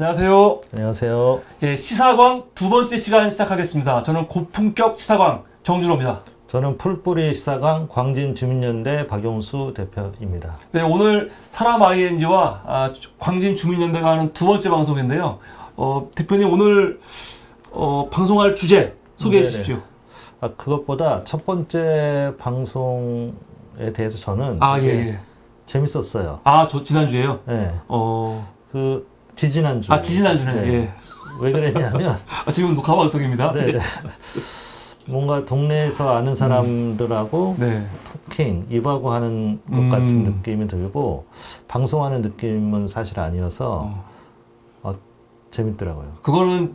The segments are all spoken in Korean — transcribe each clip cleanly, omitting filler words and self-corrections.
안녕하세요. 안녕하세요. 예, 시사광 두 번째 시간 시작하겠습니다. 저는 고품격 시사광 정준호입니다. 저는 풀뿌리 시사광 광진주민연대 박용수 대표입니다. 네, 오늘 사람 ING와 광진주민연대가 하는 두 번째 방송인데요. 대표님 오늘 방송할 주제 소개해 주십시오. 그것보다 첫 번째 방송에 대해서 저는 예. 재밌었어요. 저 지난주에요? 네. 지지난주. 지지난주네. 네. 예. 왜 그랬냐면 지금 녹화 방송입니다. 네. 뭔가 동네에서 아는 사람들하고 네. 토킹, 입하고 하는 것 같은 느낌이 들고 방송하는 느낌은 사실 아니어서 재밌더라고요. 그거는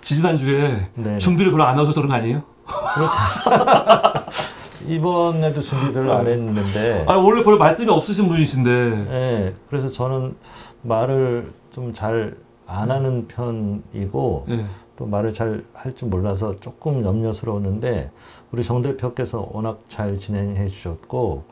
지지난주에 네. 준비를 별로 안 하셔서 그런 거 아니에요? 그렇죠. 이번에도 준비 별로 안 했는데. 원래 별로 말씀이 없으신 분이신데. 네, 그래서 저는 말을 좀 잘 안 하는 편이고, 네. 또 말을 잘 할 줄 몰라서 조금 염려스러웠는데, 우리 정 대표께서 워낙 잘 진행해 주셨고,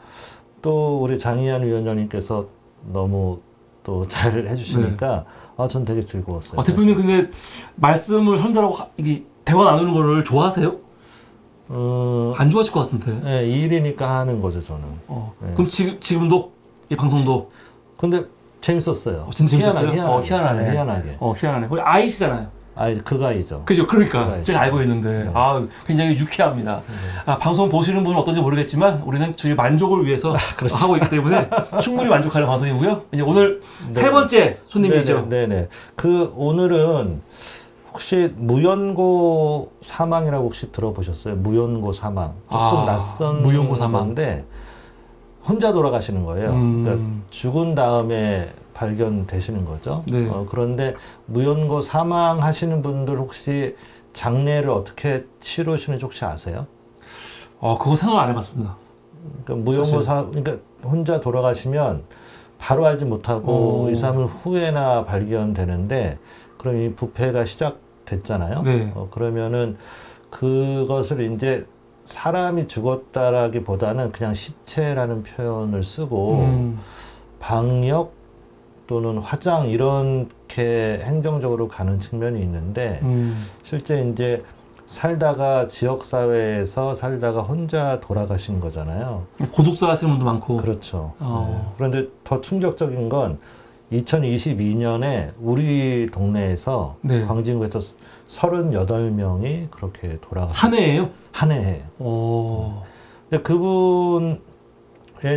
또 우리 장희안 위원장님께서 너무 또 잘 해주시니까, 전 되게 즐거웠어요. 대표님 근데 말씀을 사람들하고 이게 대화 나누는 거를 좋아하세요? 안 좋아하실 것 같은데. 네, 일이니까 하는 거죠, 저는. 네. 그럼 지금도? 이 방송도? 근데 재밌었어요. 진짜 재밌었어요? 희한하게. 희한하네. 우리 아이시잖아요. 그 아이죠. 그죠. 그러니까. 제가 알고 있는데. 굉장히 유쾌합니다. 방송 보시는 분은 어떤지 모르겠지만, 우리는 저희 만족을 위해서 하고 있기 때문에 충분히 만족하는 방송이고요. 이제 오늘 세 번째 손님이죠. 네네. 오늘은 혹시 무연고 사망이라고 혹시 들어보셨어요? 무연고 사망. 조금 낯선 무연고 사망. 건데, 혼자 돌아가시는 거예요. 그러니까 죽은 다음에 발견되시는 거죠. 네. 그런데 무연고 사망하시는 분들 혹시 장례를 어떻게 치르시는지 혹시 아세요? 그거 생각 안 해봤습니다. 그러니까 그러니까 혼자 돌아가시면 바로 알지 못하고 2, 3일 후에나 발견되는데, 그럼 이 부패가 시작됐잖아요. 네. 그러면은 그것을 이제 사람이 죽었다라기보다는 그냥 시체라는 표현을 쓰고 방역 또는 화장 이렇게 행정적으로 가는 측면이 있는데 실제 이제 지역사회에서 살다가 혼자 돌아가신 거잖아요. 고독사 하시는 분도 많고. 그렇죠. 네. 그런데 더 충격적인 건 2022년에 우리 동네에서 광진구에서 38명이 그렇게 돌아갔어요. 한 해예요? 한 해에. 근데 그분에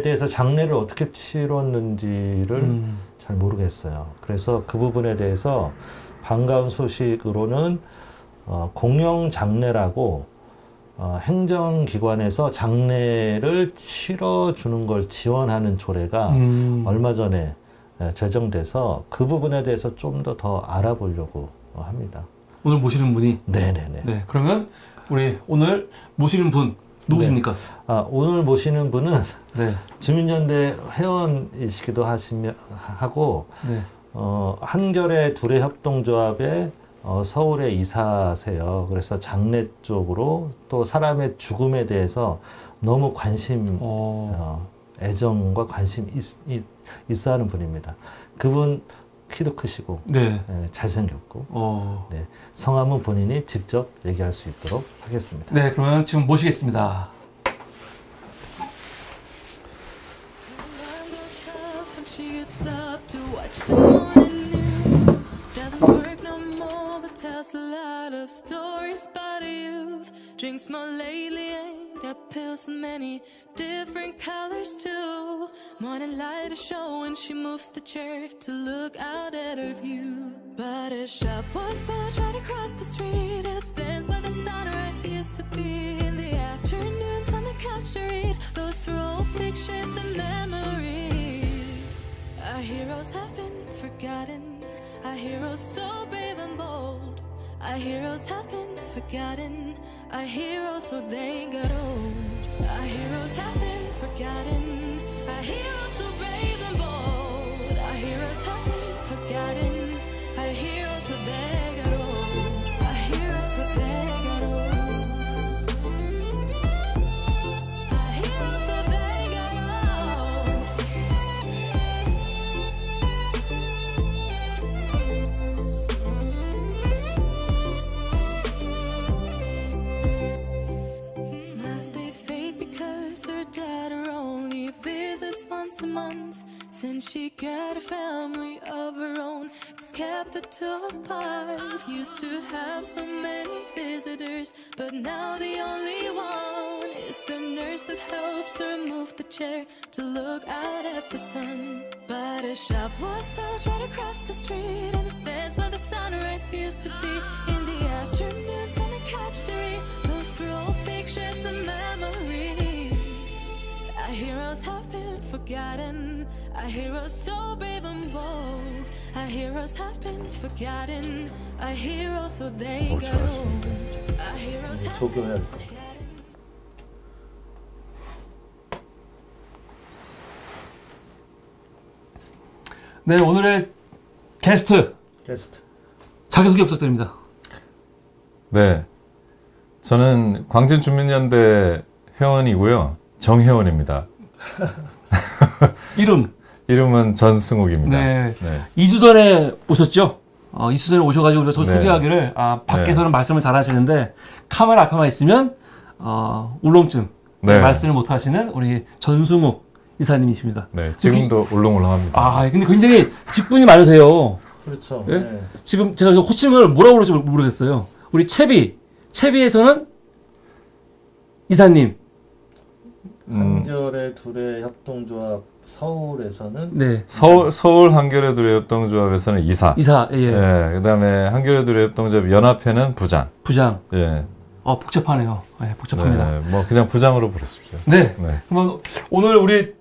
대해서 장례를 어떻게 치렀는지를 잘 모르겠어요. 그래서 그 부분에 대해서 반가운 소식으로는 공영 장례라고 행정기관에서 장례를 치러주는 걸 지원하는 조례가 얼마 전에 제정돼서 그 부분에 대해서 좀 더 알아보려고 합니다. 오늘 모시는 분이? 네네네. 네, 그러면 우리 오늘 모시는 분 누구십니까? 오늘 모시는 분은 주민연대 회원이시기도 하고 한겨레 두레협동조합의 서울에 이사세요. 그래서 장례 쪽으로 또 사람의 죽음에 대해서 너무 애정과 관심 있어 하는 분입니다. 그분 키도 크시고 잘생겼고 성함은 본인이 직접 얘기할 수 있도록 하겠습니다. 네, 그러면 지금 모시겠습니다. Drinks more lately, ain't got pills in many different colors too. Morning light is showing, she moves the chair to look out at her view. But a shop was built right across the street, and it stands where the sunrise used to be. In the afternoons on the couch to read, goes through old pictures and memories. Our heroes have been forgotten, our heroes so brave and bold. Our heroes have been forgotten, our heroes so they got old. Our heroes have been forgotten, our heroes so brave and bold. Our heroes have been forgotten, our heroes so they got old. Our heroes so they got old. Our heroes so they got old. had a family of her own. It's kept the two apart. Used to have so many visitors, but now the only one is the nurse that helps her move the chair to look out at the sun. But a shop was built right across the street, and it stands where the sunrise used to be. In the afternoons on the couch to read, goes through old pictures and memories. Our heroes have been forgotten. Our heroes so brave and bold. Our heroes have been forgotten. Our heroes so they go. Our heroes have been forgotten. 네, 오늘의 게스트 자기소개 부탁드립니다. 네, 저는 광진주민연대 회원이고요. 정회원입니다. 이름은 전승욱입니다. 네. 2주 전에 오셨죠? 2주 전에 오셔가지고 저 소개하기를 밖에서는 말씀을 잘 하시는데 카메라 앞에만 있으면 울렁증 말씀을 못 하시는 우리 전승욱 이사님이십니다. 네, 지금도 울렁울렁합니다. 근데 굉장히 직분이 많으세요. 그렇죠. 네? 네. 지금 제가 호칭을 뭐라고 부를지 모르겠어요. 우리 채비에서는 이사님. 한겨레 둘의 협동조합 서울에서는 네. 서울 한겨레 둘의 협동조합에서는 이사. 예. 그다음에 한겨레 둘의 협동조합 연합회는 부장. 예. 복잡하네요. 네, 복잡합니다. 네, 뭐 그냥 부장으로 부르십시오. 네. 그러면 오늘 우리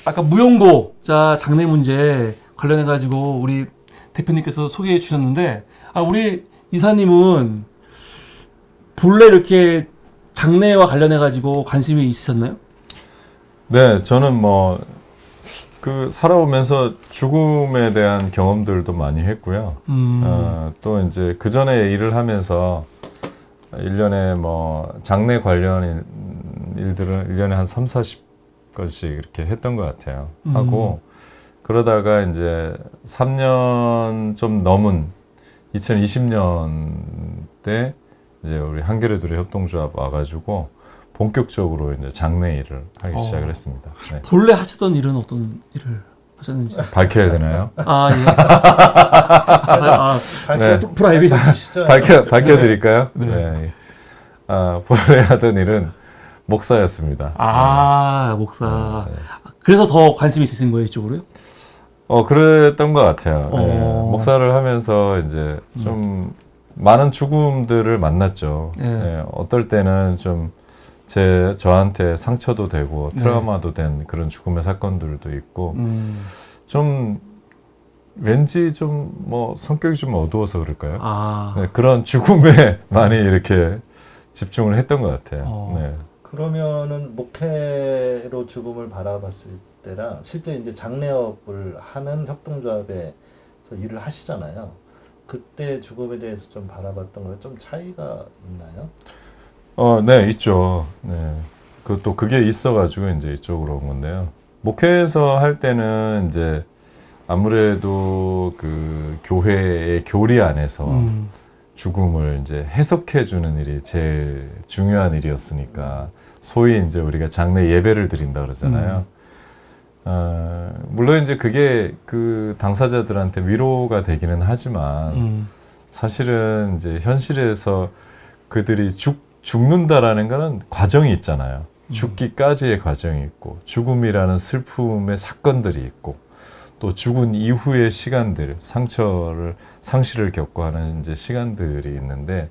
아까 무용고자 장래 문제 관련해 가지고 우리 대표님께서 소개해 주셨는데 우리 이사님은 본래 이렇게 장래와 관련해 가지고 관심이 있으셨나요? 네, 저는 살아오면서 죽음에 대한 경험들도 많이 했고요. 또 이제 그 전에 일을 하면서 1년에 장례 관련 일들은 1년에 한 30-40건씩 이렇게 했던 것 같아요. 하고 그러다가 이제 3년 좀 넘은 2020년 때 이제 우리 한겨레 둘의 협동조합 와가지고 본격적으로 이제 장례 일을 하기 시작을 했습니다. 네. 본래 하시던 일은 어떤 일을 하셨는지 밝혀야 되나요? 네. 프라이빗 밝혀드릴까요? 네. 본래 하던 일은 목사였습니다. 목사. 그래서 더 관심이 있으신 거예요, 이쪽으로요? 그랬던 것 같아요. 네. 목사를 하면서 이제 좀 많은 죽음들을 만났죠. 네. 어떨 때는 좀 저한테 상처도 되고 트라우마도 된 그런 죽음의 사건들도 있고 좀 왠지 좀 성격이 좀 어두워서 그럴까요? 네, 그런 죽음에 많이 이렇게 집중을 했던 것 같아요. 네. 그러면은 목회로 죽음을 바라봤을 때랑 실제 이제 장례업을 하는 협동조합에서 일을 하시잖아요. 그때 죽음에 대해서 좀 바라봤던 거에 좀 차이가 있나요? 네, 있죠. 네. 그게 있어가지고 이제 이쪽으로 온 건데요. 목회에서 할 때는 이제 아무래도 그 교회의 교리 안에서 죽음을 이제 해석해주는 일이 제일 중요한 일이었으니까 소위 이제 우리가 장례 예배를 드린다 그러잖아요. 물론 이제 그게 그 당사자들한테 위로가 되기는 하지만 사실은 이제 현실에서 그들이 죽는다라는 거는 과정이 있잖아요. 죽기까지의 과정이 있고 죽음이라는 슬픔의 사건들이 있고 또 죽은 이후의 시간들, 상실을 겪고 하는 이제 시간들이 있는데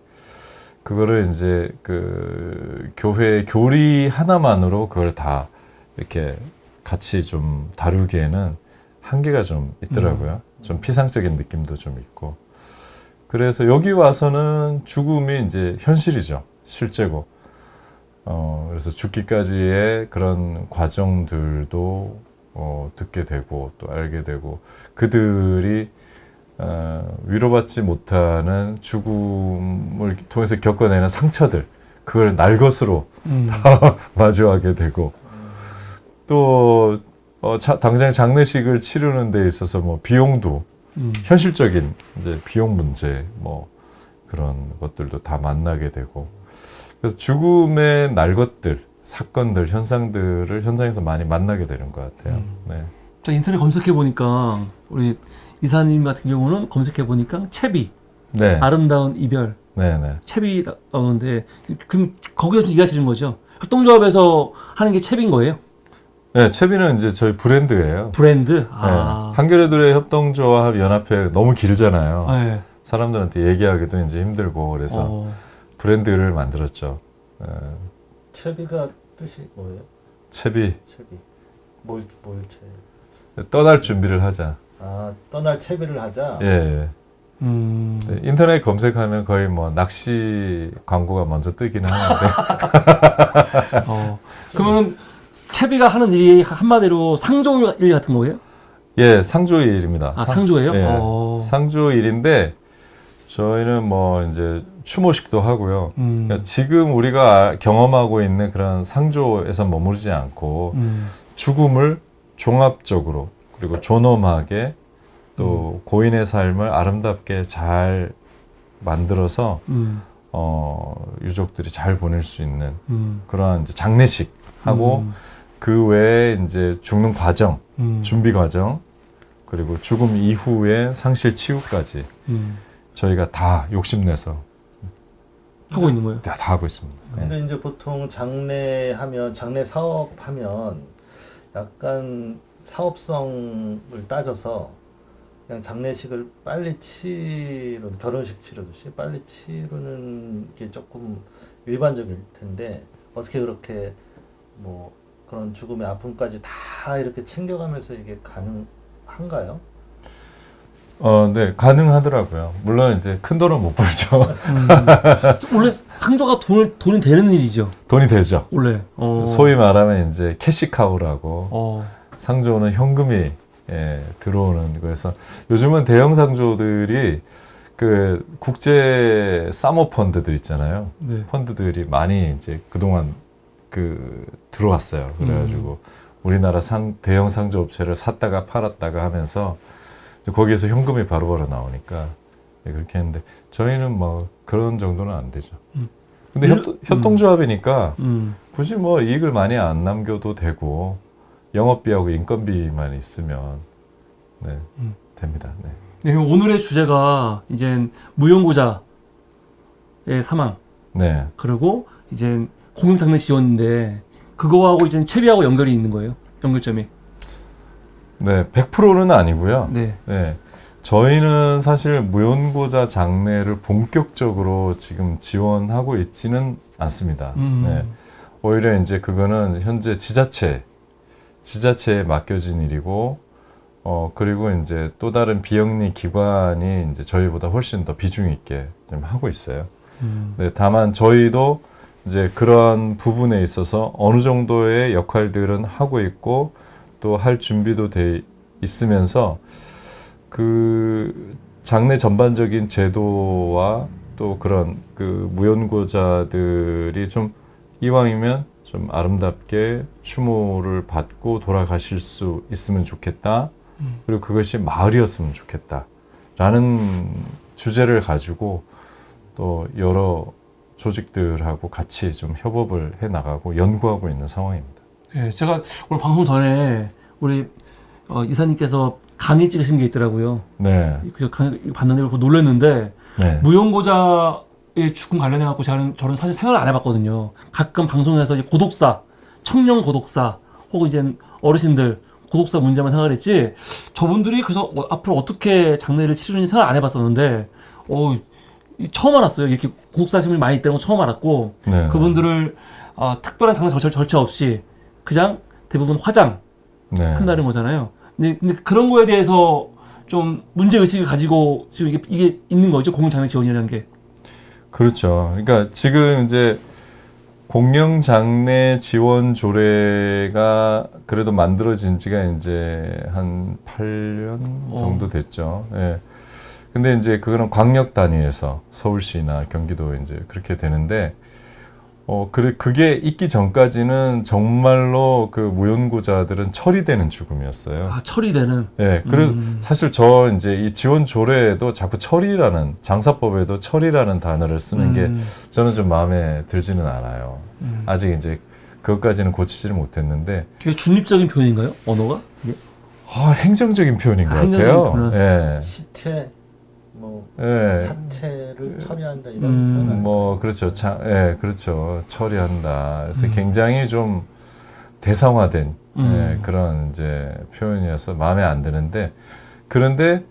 그거를 이제 그 교회의 교리 하나만으로 그걸 다 이렇게 같이 좀 다루기에는 한계가 좀 있더라고요. 좀 피상적인 느낌도 좀 있고. 그래서 여기 와서는 죽음이 이제 현실이죠. 실제고. 그래서 죽기까지의 그런 과정들도 듣게 되고 또 알게 되고 그들이 위로받지 못하는 죽음을 통해서 겪어내는 상처들 그걸 날 것으로 다 마주하게 되고 또 당장 장례식을 치르는 데 있어서 뭐 비용도 현실적인 이제 비용 문제 뭐 그런 것들도 다 만나게 되고 그래서 죽음의 날 것들 사건들 현상들을 현장에서 많이 만나게 되는 것 같아요. 네. 자, 인터넷 검색해 보니까 우리 이사님 같은 경우는 검색해 보니까 채비, 네. 아름다운 이별, 네네. 채비 나오는데 그럼 거기서 좀 일하시는 거죠? 협동조합에서 하는 게 채비인 거예요? 네, 채비는 이제 저희 브랜드예요. 브랜드? 네. 한겨레들의 협동조합 연합회 너무 길잖아요. 네. 사람들한테 얘기하기도 이제 힘들고 그래서 브랜드를 만들었죠. 네. 채비가 뜻이 뭐예요? 채비. 채비. 뭘 채? 떠날 준비를 하자. 아, 떠날 채비를 하자. 예. 네, 인터넷 검색하면 거의 뭐 낚시 광고가 먼저 뜨기는 하는데. 그러면 채비가 하는 일이 한마디로 상조 일 같은 거예요? 예, 상조 일입니다. 아, 상조예요? 예, 상조 일인데 저희는 뭐 이제 추모식도 하고요. 그러니까 지금 우리가 경험하고 있는 그런 상조에서 머무르지 않고 죽음을 종합적으로 그리고 존엄하게 또 고인의 삶을 아름답게 잘 만들어서 유족들이 잘 보낼 수 있는 그러한 이제 장례식 하고 그 외에 이제 죽는 과정, 준비 과정 그리고 죽음 이후의 상실 치유까지 저희가 다 욕심내서 하고 있는 거예요. 다 하고 있습니다. 근데 이제 보통 장례 사업하면 약간 사업성을 따져서 그냥 장례식을 빨리 결혼식 치르듯이 빨리 치르는 게 조금 일반적일 텐데 어떻게 그렇게 뭐 그런 죽음의 아픔까지 다 이렇게 챙겨가면서 이게 가능한가요? 네, 가능하더라고요. 물론 이제 큰 돈은 못 벌죠. 원래 상조가 돈이 되는 일이죠. 돈이 되죠. 원래. 소위 말하면 이제 캐시카우라고 상조는 현금이 들어오는 거에서 요즘은 대형 상조들이 그 국제 사모펀드들 있잖아요. 네. 펀드들이 많이 이제 그동안 들어왔어요. 그래가지고 우리나라 대형 상조 업체를 샀다가 팔았다가 하면서 거기에서 현금이 바로바로 나오니까 그렇게 했는데 저희는 뭐 그런 정도는 안 되죠. 근데 협동조합이니까 굳이 뭐 이익을 많이 안 남겨도 되고 영업비하고 인건비만 있으면 됩니다. 네. 네, 그럼 오늘의 주제가 이제 무용고자의 사망. 네. 그리고 이제 공영장례 지원인데 그거하고 이제 채비하고 연결이 있는 거예요. 연결점이. 네, 100%는 아니고요. 네. 네. 저희는 사실 무연고자 장례를 본격적으로 지금 지원하고 있지는 않습니다. 네. 오히려 이제 그거는 현재 지자체에 맡겨진 일이고, 그리고 이제 또 다른 비영리 기관이 이제 저희보다 훨씬 더 비중 있게 좀 하고 있어요. 네, 다만 저희도 이제 그런 부분에 있어서 어느 정도의 역할들은 하고 있고, 또 할 준비도 돼 있으면서 그 장례 전반적인 제도와 또 그런 그 무연고자들이 좀 이왕이면 좀 아름답게 추모를 받고 돌아가실 수 있으면 좋겠다. 그리고 그것이 마을이었으면 좋겠다. 라는 주제를 가지고 또 여러 조직들하고 같이 좀 협업을 해 나가고 연구하고 있는 상황입니다. 네, 제가 오늘 방송 전에 우리 이사님께서 강의 찍으신 게 있더라고요. 네. 그 강의 봤는데 보고 놀랐는데 네. 무용고자의 죽음 관련해 갖고 저는 사실 생각을 안 해봤거든요. 가끔 방송에서 이제 고독사, 청년 고독사 혹은 이제 어르신들 고독사 문제만 생각했지 저분들이 그래서 앞으로 어떻게 장례를 치르는지 생각을 안 해봤었는데 처음 알았어요. 이렇게 고독사하시는 분이 많이 있다는 거 처음 알았고 네. 그분들을 특별한 장례 절차 없이 그냥 대부분 화장 네. 한다는 거잖아요. 근데 그런 거에 대해서 좀 문제 의식을 가지고 지금 이게 있는 거죠. 공영장례 지원이라는 게. 그렇죠. 그러니까 지금 이제 공영장례 지원 조례가 그래도 만들어진 지가 이제 한 8년 정도 됐죠. 예. 근데 이제 그거는 광역 단위에서 서울시나 경기도 이제 그렇게 되는데 그게 있기 전까지는 정말로 그 무연고자들은 처리되는 죽음이었어요. 아, 처리되는? 예. 그래서 사실 저 이제 이 지원 조례에도 자꾸 처리라는, 장사법에도 처리라는 단어를 쓰는 게 저는 좀 마음에 들지는 않아요. 아직 이제 그것까지는 고치지를 못했는데. 되게 중립적인 표현인가요? 언어가? 이게? 행정적인 표현인 것 행정적인 같아요. 표현. 예. 시체, 뭐 예. 사체를 처리한다 이런 표현. 뭐 그렇죠. 예, 그렇죠. 처리한다. 그래서 굉장히 좀 대상화된 예, 그런 이제 표현이어서 마음에 안 드는데, 그런데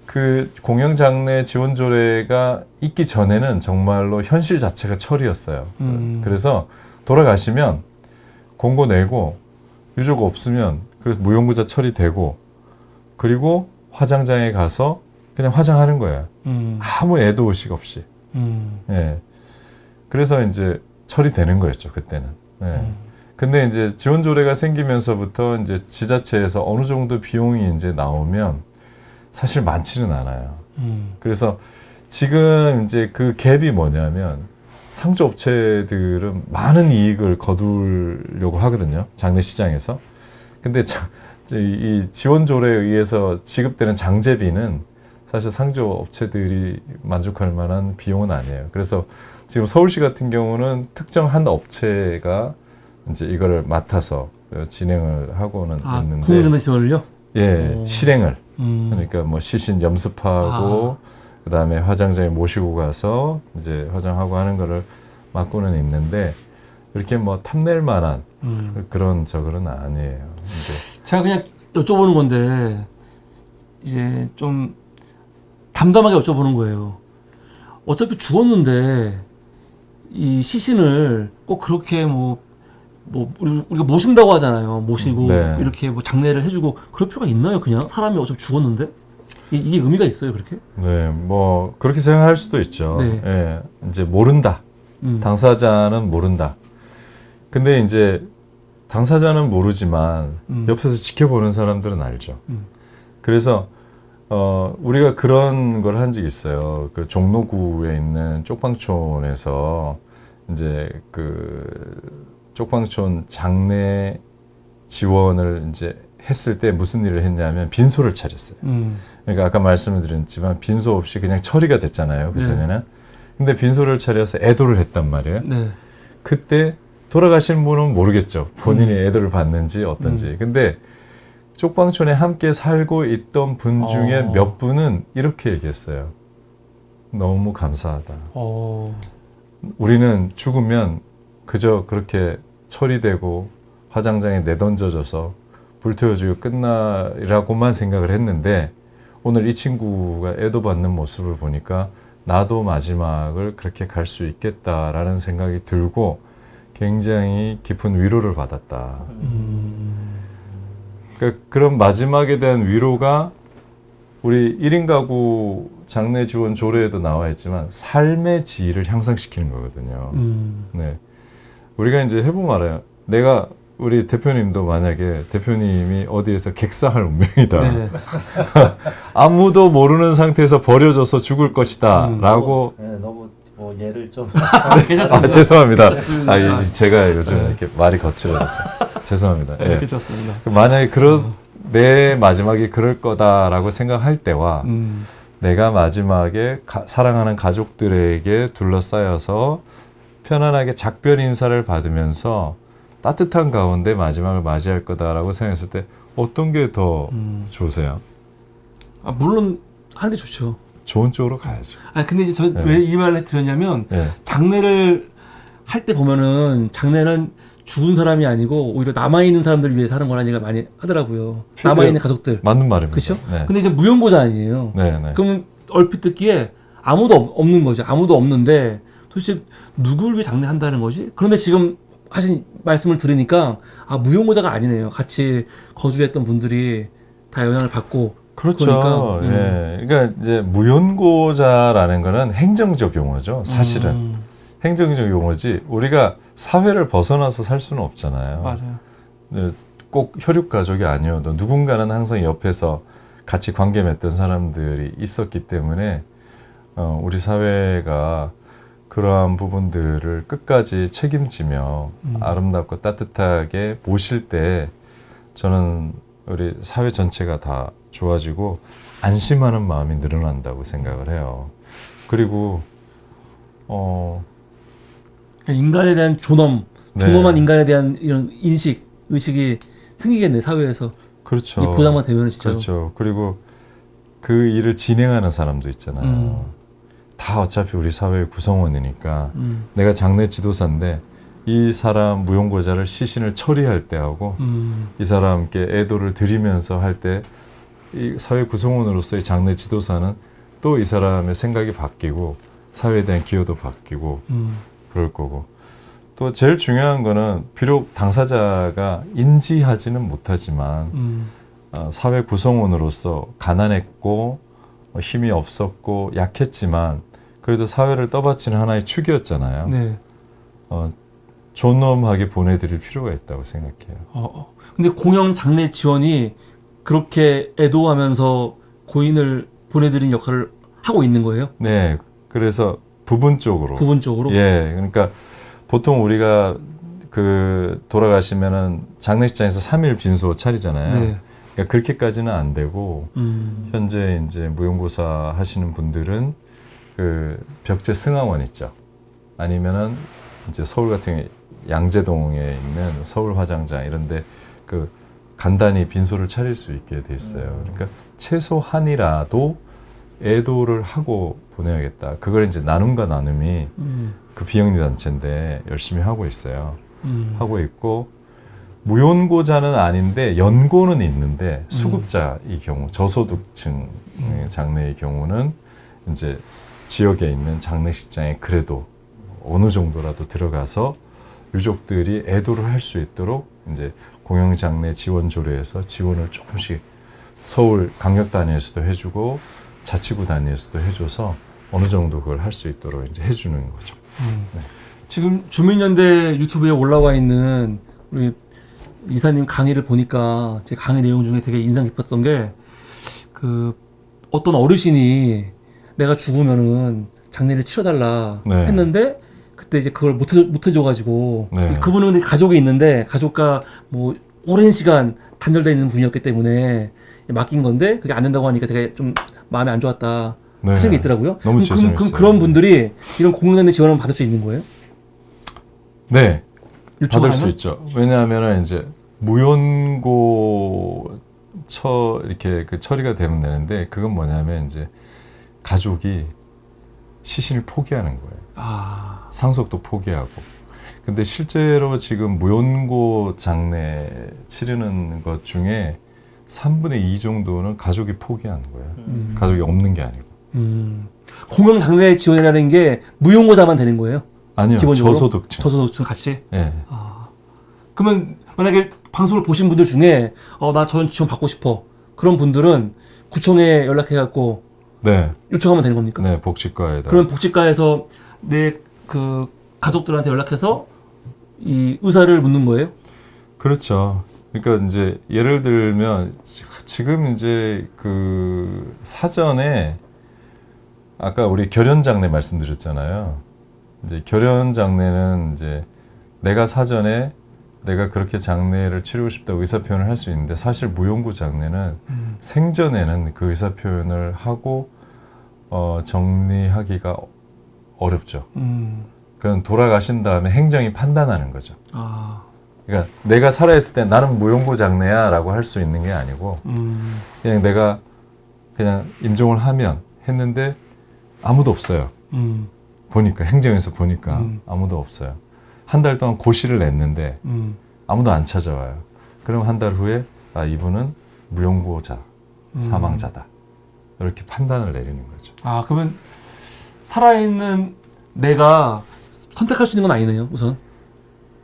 그 공영장례 지원조례가 있기 전에는 정말로 현실 자체가 철이었어요. 그래서 돌아가시면 공고 내고 유족 없으면 그래서 무용구자 처리되고, 그리고 화장장에 가서 그냥 화장하는 거예요. 아무 애도 의식 없이. 예. 그래서 이제 처리되는 거였죠, 그때는. 예. 근데 이제 지원조례가 생기면서부터 이제 지자체에서 어느 정도 비용이 이제 나오면 사실 많지는 않아요. 그래서 지금 이제 그 갭이 뭐냐면, 상조업체들은 많은 이익을 거두려고 하거든요, 장례시장에서. 근데 이 지원조례에 의해서 지급되는 장제비는 사실 상조업체들이 만족할 만한 비용은 아니에요. 그래서 지금 서울시 같은 경우는 특정 한 업체가 이제 이거를 맡아서 진행을 하고는 있는데. 공공장례 지원을요? 예, 실행을. 그러니까 뭐 시신 염습하고 그다음에 화장장에 모시고 가서 이제 화장하고 하는 거를 맡고는 있는데, 이렇게 뭐 탐낼 만한 그런 저거는 아니에요. 이제. 제가 그냥 여쭤보는 건데, 이제 좀 담담하게 여쭤보는 거예요. 어차피 죽었는데 이 시신을 꼭 그렇게 뭐 우리가 모신다고 하잖아요. 모시고 네. 이렇게 뭐 장례를 해주고 그럴 필요가 있나요? 그냥 사람이 어차피 죽었는데 이게 의미가 있어요, 그렇게? 네, 뭐 그렇게 생각할 수도 있죠. 네. 예, 이제 모른다. 당사자는 모른다. 근데 이제 당사자는 모르지만 옆에서 지켜보는 사람들은 알죠. 그래서 우리가 그런 걸 한 적이 있어요. 그 종로구에 있는 쪽방촌에서 이제 그 쪽방촌 장례 지원을 이제 했을 때 무슨 일을 했냐면 빈소를 차렸어요. 그러니까 아까 말씀을 드렸지만 빈소 없이 그냥 처리가 됐잖아요, 그전에는. 근데 빈소를 차려서 애도를 했단 말이에요. 네. 그때 돌아가신 분은 모르겠죠, 본인이 애도를 받는지 어떤지. 근데 쪽방촌에 함께 살고 있던 분 중에 몇 분은 이렇게 얘기했어요. 너무 감사하다. 우리는 죽으면 그저 그렇게 처리되고 화장장에 내던져져서 불태워주고 끝나라고만 생각을 했는데, 오늘 이 친구가 애도받는 모습을 보니까 나도 마지막을 그렇게 갈 수 있겠다라는 생각이 들고 굉장히 깊은 위로를 받았다. 그러니까 그런 마지막에 대한 위로가 우리 1인 가구 장례 지원 조례에도 나와 있지만 삶의 질을 향상시키는 거거든요. 네. 우리가 이제 해보면 알아요. 내가 우리 대표님도 만약에 대표님이 어디에서 객사할 운명이다. 네. 아무도 모르는 상태에서 버려져서 죽을 것이다. 라고. 너무 뭐 예를 좀. 괜찮습니다. 죄송합니다. 제가 요즘 이렇게 말이 거칠어졌어요. 죄송합니다. 네, 괜찮습니다. 만약에 내 마지막이 그럴 거다라고 생각할 때와 내가 마지막에 사랑하는 가족들에게 둘러싸여서 편안하게 작별 인사를 받으면서 따뜻한 가운데 마지막을 맞이할 거다라고 생각했을 때 어떤 게 더 좋으세요? 물론 하는 게 좋죠. 좋은 쪽으로 가야죠. 근데 이제 저 왜 이 말을 드렸냐면, 네. 장례를 할 때 보면은 장례는 죽은 사람이 아니고 오히려 남아있는 사람들을 위해서 하는 거라는 얘기를 많이 하더라고요. 남아있는 가족들. 맞는 말입니다. 그렇죠? 네. 근데 이제 무용고자 아니에요. 네. 그럼 얼핏 듣기에 아무도 없는 거죠. 아무도 없는데 도대체 누굴 위해 장례한다는 거지? 그런데 지금 하신 말씀을 들으니까 무용고자가 아니네요. 같이 거주했던 분들이 다 영향을 받고. 그렇죠. 그러니까, 예. 그러니까 이제 무용고자라는 거는 행정적 용어죠. 사실은. 행정적 용어지 우리가 사회를 벗어나서 살 수는 없잖아요. 맞아요. 꼭 혈육 가족이 아니어도 누군가는 항상 옆에서 같이 관계 맺던 사람들이 있었기 때문에 우리 사회가 그러한 부분들을 끝까지 책임지며 아름답고 따뜻하게 모실 때 저는 우리 사회 전체가 다 좋아지고 안심하는 마음이 늘어난다고 생각을 해요. 그리고 인간에 대한 존엄한 인간에 대한 이런 의식이 생기겠네, 사회에서. 그렇죠. 이 부담만 되면 진짜. 그렇죠. 그리고 그 일을 진행하는 사람도 있잖아요. 다 어차피 우리 사회의 구성원이니까 내가 장례 지도사인데 이 사람 무용고자를 시신을 처리할 때하고 이 사람께 애도를 드리면서 할 때 이 사회 구성원으로서의 장례 지도사는 또 이 사람의 생각이 바뀌고 사회에 대한 기여도 바뀌고 그럴 거고 또 제일 중요한 거는 비록 당사자가 인지하지는 못하지만 사회 구성원으로서 가난했고 힘이 없었고 약했지만 그래도 사회를 떠받치는 하나의 축이었잖아요. 네. 존엄하게 보내드릴 필요가 있다고 생각해요. 근데 공영 장례 지원이 그렇게 애도하면서 고인을 보내드린 역할을 하고 있는 거예요? 네. 그래서 부분적으로. 부분적으로? 예. 그러니까 보통 우리가 그 돌아가시면은 장례식장에서 3일 빈소 차리잖아요. 네. 그러니까 그렇게까지는 안 되고 현재 이제 무용고사 하시는 분들은 그 벽제 승하원 있죠. 아니면은 이제 서울 같은 경우에 양재동에 있는 서울 화장장 이런데 그 간단히 빈소를 차릴 수 있게 돼 있어요. 그러니까 최소한이라도 애도를 하고 보내야겠다. 그걸 이제 나눔과 나눔이 그 비영리 단체인데 열심히 하고 있어요. 하고 있고 무연고자는 아닌데 연고는 있는데 수급자의 경우 저소득층 장례의 경우는 이제 지역에 있는 장례식장에 그래도 어느 정도라도 들어가서 유족들이 애도를 할 수 있도록 이제 공영장례 지원 조례에서 지원을 조금씩 서울 강력 단위에서도 해주고 자치구 단위에서도 해줘서 어느 정도 그걸 할 수 있도록 이제 해주는 거죠. 네. 지금 주민연대 유튜브에 올라와 있는 우리 이사님 강의를 보니까 제 강의 내용 중에 되게 인상 깊었던 게 그 어떤 어르신이 내가 죽으면은 장례를 치러달라 네. 했는데 그때 이제 그걸 못 해줘가지고 네. 그분은 근데 가족이 있는데 가족과 뭐 오랜 시간 단절되어 있는 분이었기 때문에 맡긴 건데 그게 안 된다고 하니까 되게 좀 마음이 안 좋았다 네. 하시는 게 있더라고요. 너무 죄송했어요. 그런 분들이 이런 공공장례 지원을 받을 수 있는 거예요? 네, 받을 수 요청하면? 있죠. 왜냐하면 이제 무연고 이렇게 그 처리가 되면 되는데 그건 뭐냐면 이제 가족이 시신을 포기하는 거예요. 아, 상속도 포기하고. 근데 실제로 지금 무연고 장례 치르는 것 중에 3분의 2 정도는 가족이 포기하는 거예요. 가족이 없는 게 아니고. 공영장례 지원이라는 게 무용고자만 되는 거예요? 아니요. 기본적으로? 저소득층. 저소득층 같이? 예. 그러면 만약에 방송을 보신 분들 중에 나 전 지원 받고 싶어. 그런 분들은 구청에 연락해갖고 네. 요청하면 되는 겁니까? 네, 복지과에다. 그럼 복지과에서 내 그 가족들한테 연락해서 이 의사를 묻는 거예요? 그렇죠. 그러니까 이제 예를 들면 지금 이제 그 사전에 아까 우리 결연장례 말씀드렸잖아요. 이제 결연장례는 이제 내가 사전에 내가 그렇게 장례를 치르고 싶다고 의사 표현을 할 수 있는데 사실 무용고 장례는 생전에는 그 의사 표현을 하고 정리하기가 어렵죠. 그건 돌아가신 다음에 행정이 판단하는 거죠. 아, 그러니까 내가 살아있을 때 나는 무용고 장례야 라고 할 수 있는 게 아니고 그냥 내가 그냥 임종을 했는데 아무도 없어요. 보니까 행정에서 보니까 아무도 없어요. 한 달 동안 고시를 냈는데 아무도 안 찾아와요. 그럼 한 달 후에 이분은 무용고자, 사망자다. 이렇게 판단을 내리는 거죠. 아, 그러면 살아있는 내가 선택할 수 있는 건 아니네요, 우선.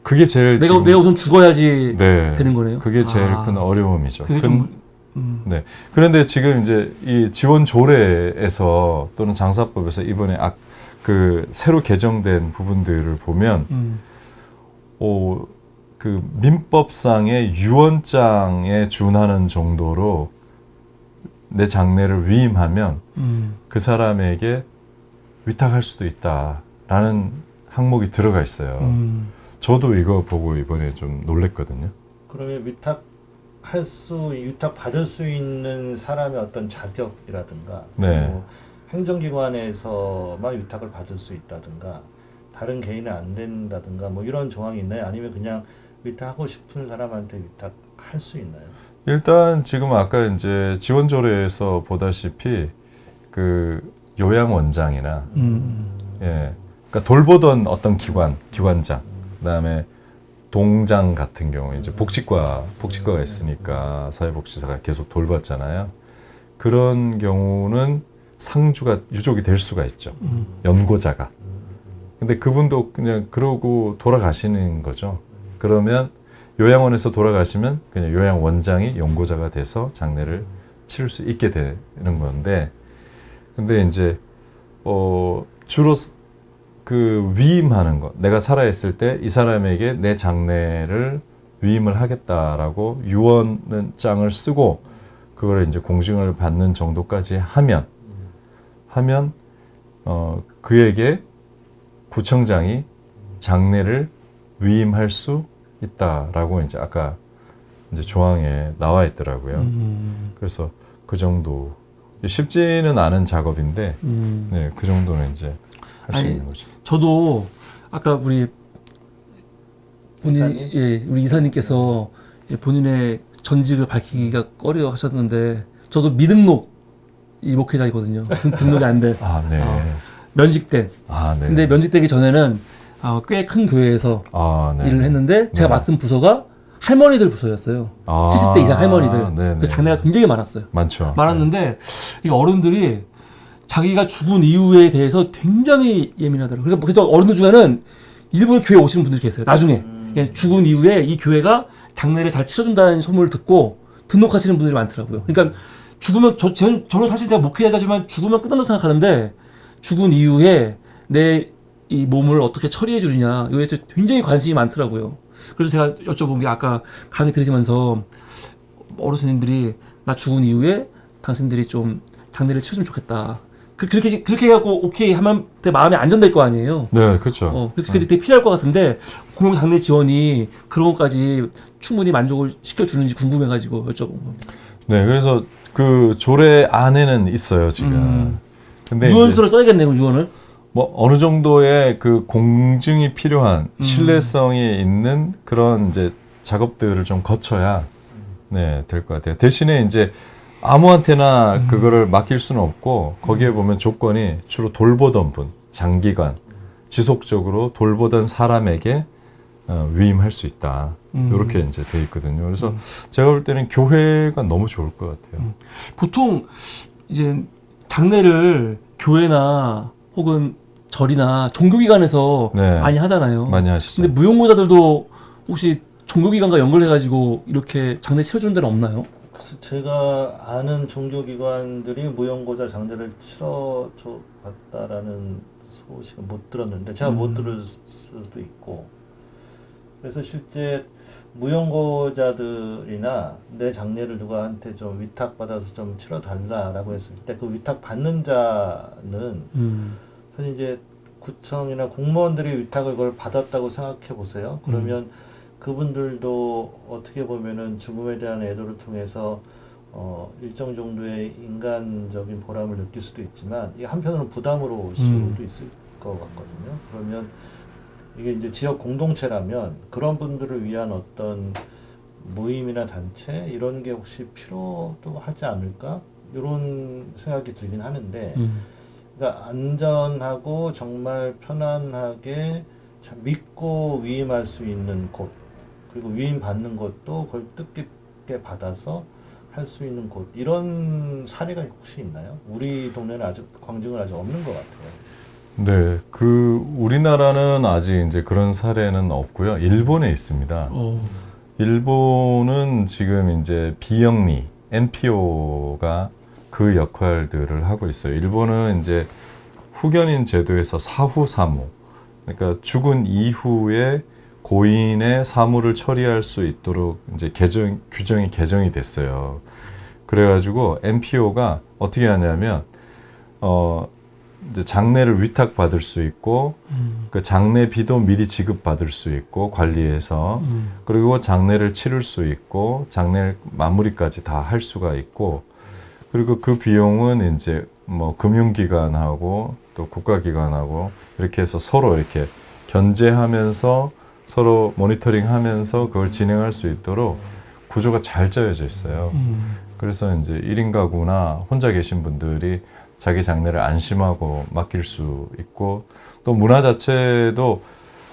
그게 제일 내가 우선 죽어야지 네, 되는 거네요. 그게 제일 큰 어려움이죠. 그게 좀, 네. 그런데 지금 이제 이 지원 조례에서 또는 장사법에서 이번에 그 새로 개정된 부분들을 보면 그 민법상의 유언장에 준하는 정도로 내 장례를 위임하면 그 사람에게 위탁할 수도 있다라는 항목이 들어가 있어요. 저도 이거 보고 이번에 좀 놀랬거든요. 그러면 위탁 받을 수 있는 사람의 어떤 자격이라든가, 네. 뭐 행정기관에서만 위탁을 받을 수 있다든가, 다른 개인은 안 된다든가, 뭐 이런 조항이 있나요? 아니면 그냥 위탁하고 싶은 사람한테 위탁할 할 수 있나요? 일단 지금 아까 이제 지원조례에서 보다시피 그 요양원장이나 예, 그러니까 돌보던 어떤 기관장, 그다음에 동장 같은 경우 이제 복지과가 있으니까 사회복지사가 계속 돌봤잖아요. 그런 경우는 상주가 유족이 될 수가 있죠. 연고자가. 근데 그분도 그냥 그러고 돌아가시는 거죠. 그러면 요양원에서 돌아가시면 그냥 요양원장이 연고자가 돼서 장례를 치를 수 있게 되는 건데, 근데 이제 주로 그 위임하는 것, 내가 살아있을 때 이 사람에게 내 장례를 위임을 하겠다라고 유언장을 쓰고 그걸 이제 공증을 받는 정도까지 하면 그에게 구청장이 장례를 위임할 수 있다라고 이제 아까 이제 조항에 나와 있더라고요. 그래서 그 정도 쉽지는 않은 작업인데, 네, 그 정도는 이제 할 수 있는 거죠. 저도 아까 우리 이사님께서 본인의 전직을 밝히기가 꺼려 하셨는데, 저도 미등록 이 목회자이거든요. 등록이 안 돼. 아, 네. 면직된. 네. 근데 면직되기 전에는 꽤 큰 교회에서 일을 했는데, 제가 맡은 부서가 할머니들 부서였어요. 70대 이상 할머니들. 그 장례가 굉장히 많았어요. 많았는데 이 어른들이 자기가 죽은 이유에 대해서 굉장히 예민하더라고요. 그래서 어른들 중에는 일부 교회 오시는 분들이 계세요. 나중에 죽은 이후에 이 교회가 장례를 잘 치러준다는 소문을 듣고 등록하시는 분들이 많더라고요. 그러니까 죽으면 저는 사실 제가 목회자지만 죽으면 끝난다고 생각하는데, 죽은 이후에 내 이 몸을 어떻게 처리해 주느냐, 이거에 굉장히 관심이 많더라고요. 그래서 제가 여쭤본 게, 아까 강의 들으시면서 어르신들이 나 죽은 이후에 당신들이 좀 장례를 치러주면 좋겠다. 그렇게 해갖고 오케이 하면 내 마음이 안정될 거 아니에요. 네, 그렇죠. 그게 되게 필요할 것 같은데, 공공 장례 지원이 그런 것까지 충분히 만족을 시켜주는지 궁금해가지고 여쭤본 겁니다. 네, 그래서 그 조례 안에는 있어요, 지금. 근데 유언서를 써야겠네요, 그럼 유언을. 뭐 어느 정도의 그 공증이 필요한 신뢰성이 있는 그런 이제 작업들을 좀 거쳐야 네, 될 것 같아요. 대신에 이제 아무한테나 그거를 맡길 수는 없고, 거기에 보면 조건이 주로 돌보던 분, 장기간 지속적으로 돌보던 사람에게 위임할 수 있다. 이렇게 이제 돼 있거든요. 그래서 제가 볼 때는 교회가 너무 좋을 것 같아요. 보통 이제 장례를 교회나 혹은 절이나 종교기관에서 네, 많이 하잖아요. 많이 하시죠. 근데 무용고자들도 혹시 종교기관과 연결해가지고 이렇게 장례 치러주는 데는 없나요? 그래서 제가 아는 종교기관들이 무용고자 장례를 치러줘 봤다라는 소식은 못 들었는데, 제가 못 들을 수도 있고, 그래서 실제 무용고자들이나 내 장례를 누구한테 좀 위탁받아서 좀 치러달라라고 했을 때, 그 위탁받는 자는 사실 이제 구청이나 공무원들이 위탁을 그걸 받았다고 생각해 보세요. 그러면 그분들도 어떻게 보면은 죽음에 대한 애도를 통해서 일정 정도의 인간적인 보람을 느낄 수도 있지만, 이게 한편으로는 부담으로 올 수도 있을 것 같거든요. 그러면 이게 이제 지역 공동체라면 그런 분들을 위한 어떤 모임이나 단체 이런 게 혹시 필요도 하지 않을까? 이런 생각이 들긴 하는데, 그러니까 안전하고 정말 편안하게 믿고 위임할 수 있는 곳, 그리고 위임받는 것도 그걸 뜻깊게 받아서 할 수 있는 곳, 이런 사례가 혹시 있나요? 우리 동네는 아직 광증은 아직 없는 것 같아요. 네, 우리나라는 아직 이제 그런 사례는 없고요. 일본에 있습니다. 일본은 지금 이제 비영리, NPO가 그 역할들을 하고 있어요. 일본은 이제 후견인 제도에서 사후사무, 그러니까 죽은 이후에 고인의 사무를 처리할 수 있도록 이제 규정이 개정이 됐어요. 그래가지고 NPO가 어떻게 하냐면, 이제 장례를 위탁받을 수 있고, 그 장례비도 미리 지급받을 수 있고, 관리해서, 그리고 장례를 치를 수 있고, 장례 마무리까지 다 할 수가 있고, 그리고 그 비용은 이제 뭐 금융기관하고 또 국가기관하고 이렇게 해서 서로 이렇게 견제하면서 서로 모니터링하면서 그걸 진행할 수 있도록 구조가 잘 짜여져 있어요. 그래서 이제 1인 가구나 혼자 계신 분들이 자기 장례를 안심하고 맡길 수 있고, 또 문화 자체도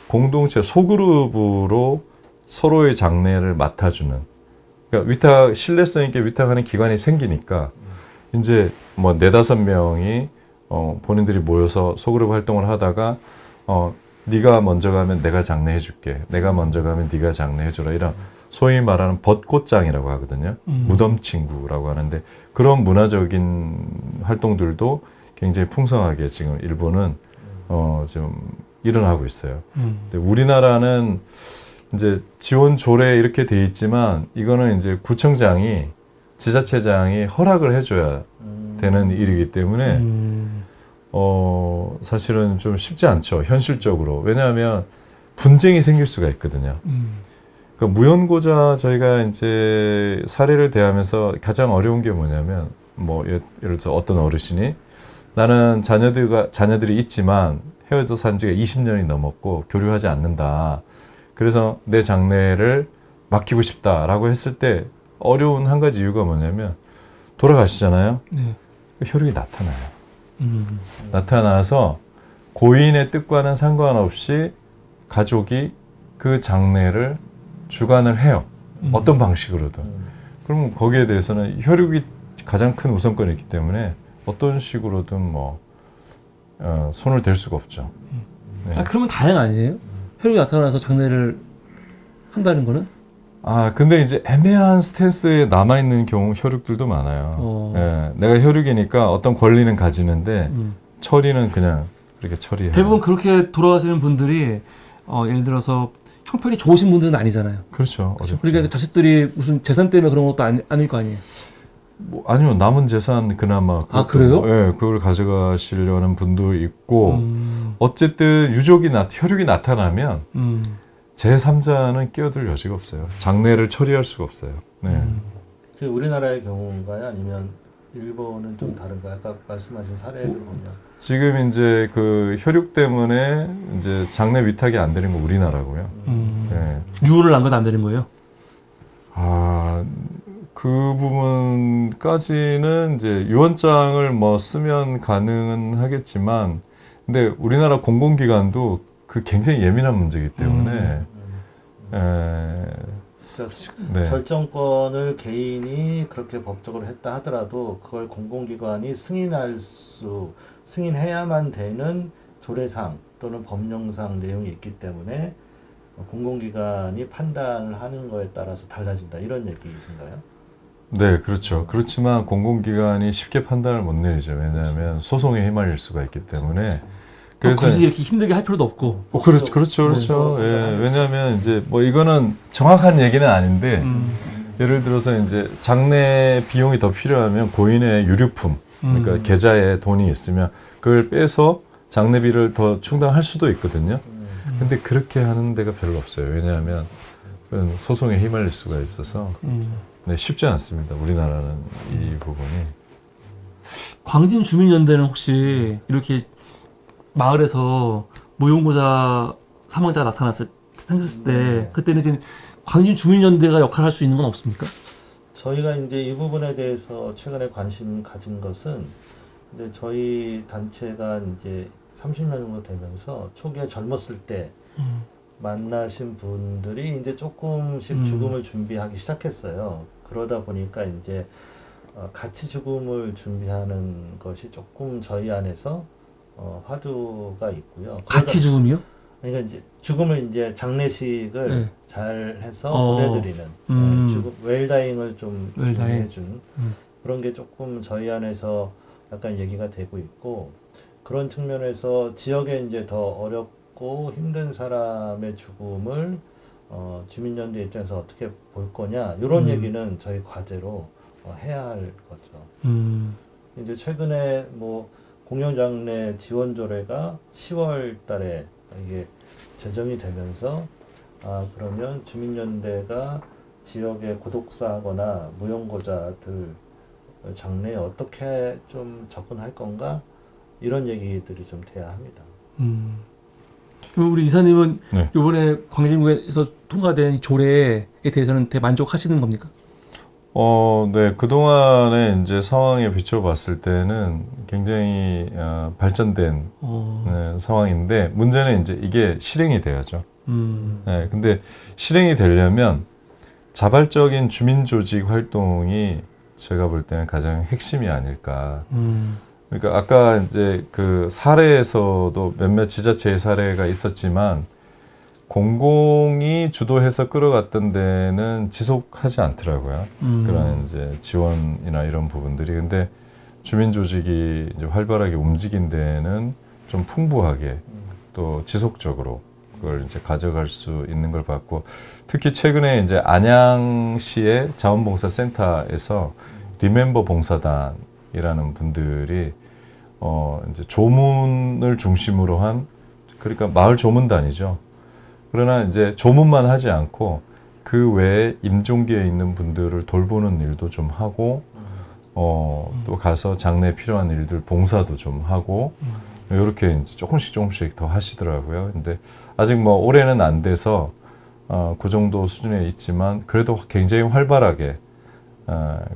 공동체 소그룹으로 서로의 장례를 맡아주는, 그러니까 신뢰성 있게 위탁하는 기관이 생기니까 이제 뭐 4-5명이 본인들이 모여서 소그룹 활동을 하다가 네가 먼저 가면 내가 장례해줄게, 내가 먼저 가면 네가 장례해줘라, 이런 소위 말하는 벚꽃장이라고 하거든요. 무덤 친구라고 하는데, 그런 문화적인 활동들도 굉장히 풍성하게 지금 일본은 좀 일어나고 있어요. 근데 우리나라는 이제 지원 조례 이렇게 돼 있지만, 이거는 이제 구청장이, 지자체장이 허락을 해줘야 되는 일이기 때문에 사실은 좀 쉽지 않죠, 현실적으로. 왜냐하면 분쟁이 생길 수가 있거든요. 그러니까 무연고자 저희가 이제 사례를 대하면서 가장 어려운 게 뭐냐면, 뭐 예를 들어서 어떤 어르신이, 나는 자녀들이 있지만 헤어져 산 지가 20년이 넘었고 교류하지 않는다, 그래서 내 장례를 맡기고 싶다라고 했을 때 어려운 한 가지 이유가 뭐냐면, 돌아가시잖아요. 네. 혈육이 나타나요. 나타나서 고인의 뜻과는 상관없이 가족이 그 장례를 주관을 해요. 어떤 방식으로든. 그러면 거기에 대해서는 혈육이 가장 큰 우선권이 있기 때문에 어떤 식으로든 뭐 손을 댈 수가 없죠. 네. 그러면 다행 아니에요? 혈육이 나타나서 장례를 한다는 거는? 근데 이제 애매한 스탠스에 남아있는 경우 혈육들도 많아요. 예, 내가 혈육이니까 어떤 권리는 가지는데 처리는 그냥 그렇게 처리해요. 대부분 그렇게 돌아가시는 분들이 예를 들어서 형편이 좋으신 분들은 아니잖아요. 그렇죠. 어렵죠. 그러니까 그 자식들이 무슨 재산 때문에 그런 것도 아닐 거 아니에요. 뭐, 아니요, 남은 재산 그나마 그래요? 예, 그걸 가져가시려는 분도 있고, 어쨌든 혈육이 나타나면 제3자는 끼어들 여지가 없어요. 장례를 처리할 수가 없어요. 네. 우리나라의 경우인가요? 아니면 일본은 좀 다른가요? 아까 말씀하신 사례를 보면 지금 이제 그 혈육 때문에 이제 장례 위탁이 안 되는 건 우리나라고요. 네. 유언을 남겨도 안 되는 거예요? 그 부분까지는 이제 유언장을 뭐 쓰면 가능은 하겠지만, 근데 우리나라 공공기관도 그 굉장히 예민한 문제이기 때문에 네. 결정권을 개인이 그렇게 법적으로 했다 하더라도 그걸 공공기관이 승인해야만 되는 조례상 또는 법령상 내용이 있기 때문에 공공기관이 판단을 하는 거에 따라서 달라진다, 이런 얘기이신가요? 네, 그렇죠. 그렇지만 공공기관이 쉽게 판단을 못 내리죠. 왜냐하면 소송에 휘말릴 수가 있기 때문에. 그래서 굳이 이렇게 힘들게 할 필요도 없고. 그렇죠. 예, 왜냐하면 이제 뭐 이거는 정확한 얘기는 아닌데, 예를 들어서 이제 장례 비용이 더 필요하면 고인의 유류품, 그러니까 계좌에 돈이 있으면 그걸 빼서 장례비를 더 충당할 수도 있거든요. 근데 그렇게 하는 데가 별로 없어요. 왜냐하면 소송에 휘말릴 수가 있어서 네, 쉽지 않습니다. 우리나라는 이 부분이. 광진 주민연대는 혹시 이렇게 마을에서 무용고자 사망자가 생겼을 때 그때는 이제 광진 주민연대가 역할을 할 수 있는 건 없습니까? 저희가 이제 이 부분에 대해서 최근에 관심 가진 것은, 근데 저희 단체가 이제 30년 정도 되면서 초기에 젊었을 때 만나신 분들이 이제 조금씩 죽음을 준비하기 시작했어요. 그러다 보니까 이제 같이 죽음을 준비하는 것이 조금 저희 안에서 화두가 있고요. 같이 죽음이요? 그러니까 이제 죽음을 이제 장례식을 네. 잘 해서 보내드리는 죽음 웰다잉을 좀 준비해준 그런 게 조금 저희 안에서 약간 얘기가 되고 있고, 그런 측면에서 지역에 이제 더 어렵고 힘든 사람의 죽음을 주민연대 입장에서 어떻게 볼 거냐, 이런 얘기는 저희 과제로 해야 할 거죠. 이제 최근에 뭐 공연장례 지원조례가 10월 달에 이게 제정이 되면서 그러면 주민연대가 지역에 고독사하거나 무용고자들 장례에 어떻게 좀 접근할 건가, 이런 얘기들이 좀 돼야 합니다. 그럼 우리 이사님은 네. 이번에 광진구에서 통과된 이 조례에 대해서는 대만족하시는 겁니까? 네. 그동안의 이제 상황에 비춰봤을 때는 굉장히 발전된 네, 상황인데 문제는 이제 이게 실행이 돼야죠. 네, 근데 실행이 되려면 자발적인 주민조직 활동이 제가 볼 때는 가장 핵심이 아닐까. 그러니까 아까 이제 그 사례에서도 몇몇 지자체의 사례가 있었지만 공공이 주도해서 끌어갔던 데는 지속하지 않더라고요. 그런 이제 지원이나 이런 부분들이. 근데 주민 조직이 이제 활발하게 움직인 데는 좀 풍부하게 또 지속적으로 그걸 이제 가져갈 수 있는 걸 봤고, 특히 최근에 이제 안양시의 자원봉사센터에서 리멤버 봉사단이라는 분들이 이제 조문을 중심으로 한, 그러니까 마을 조문단이죠. 그러나 이제 조문만 하지 않고 그 외에 임종기에 있는 분들을 돌보는 일도 좀 하고 또 가서 장래에 필요한 일들 봉사도 좀 하고 이렇게 이제 조금씩 더 하시더라고요. 근데 아직 뭐 올해는 안 돼서 그 정도 수준에 있지만 그래도 굉장히 활발하게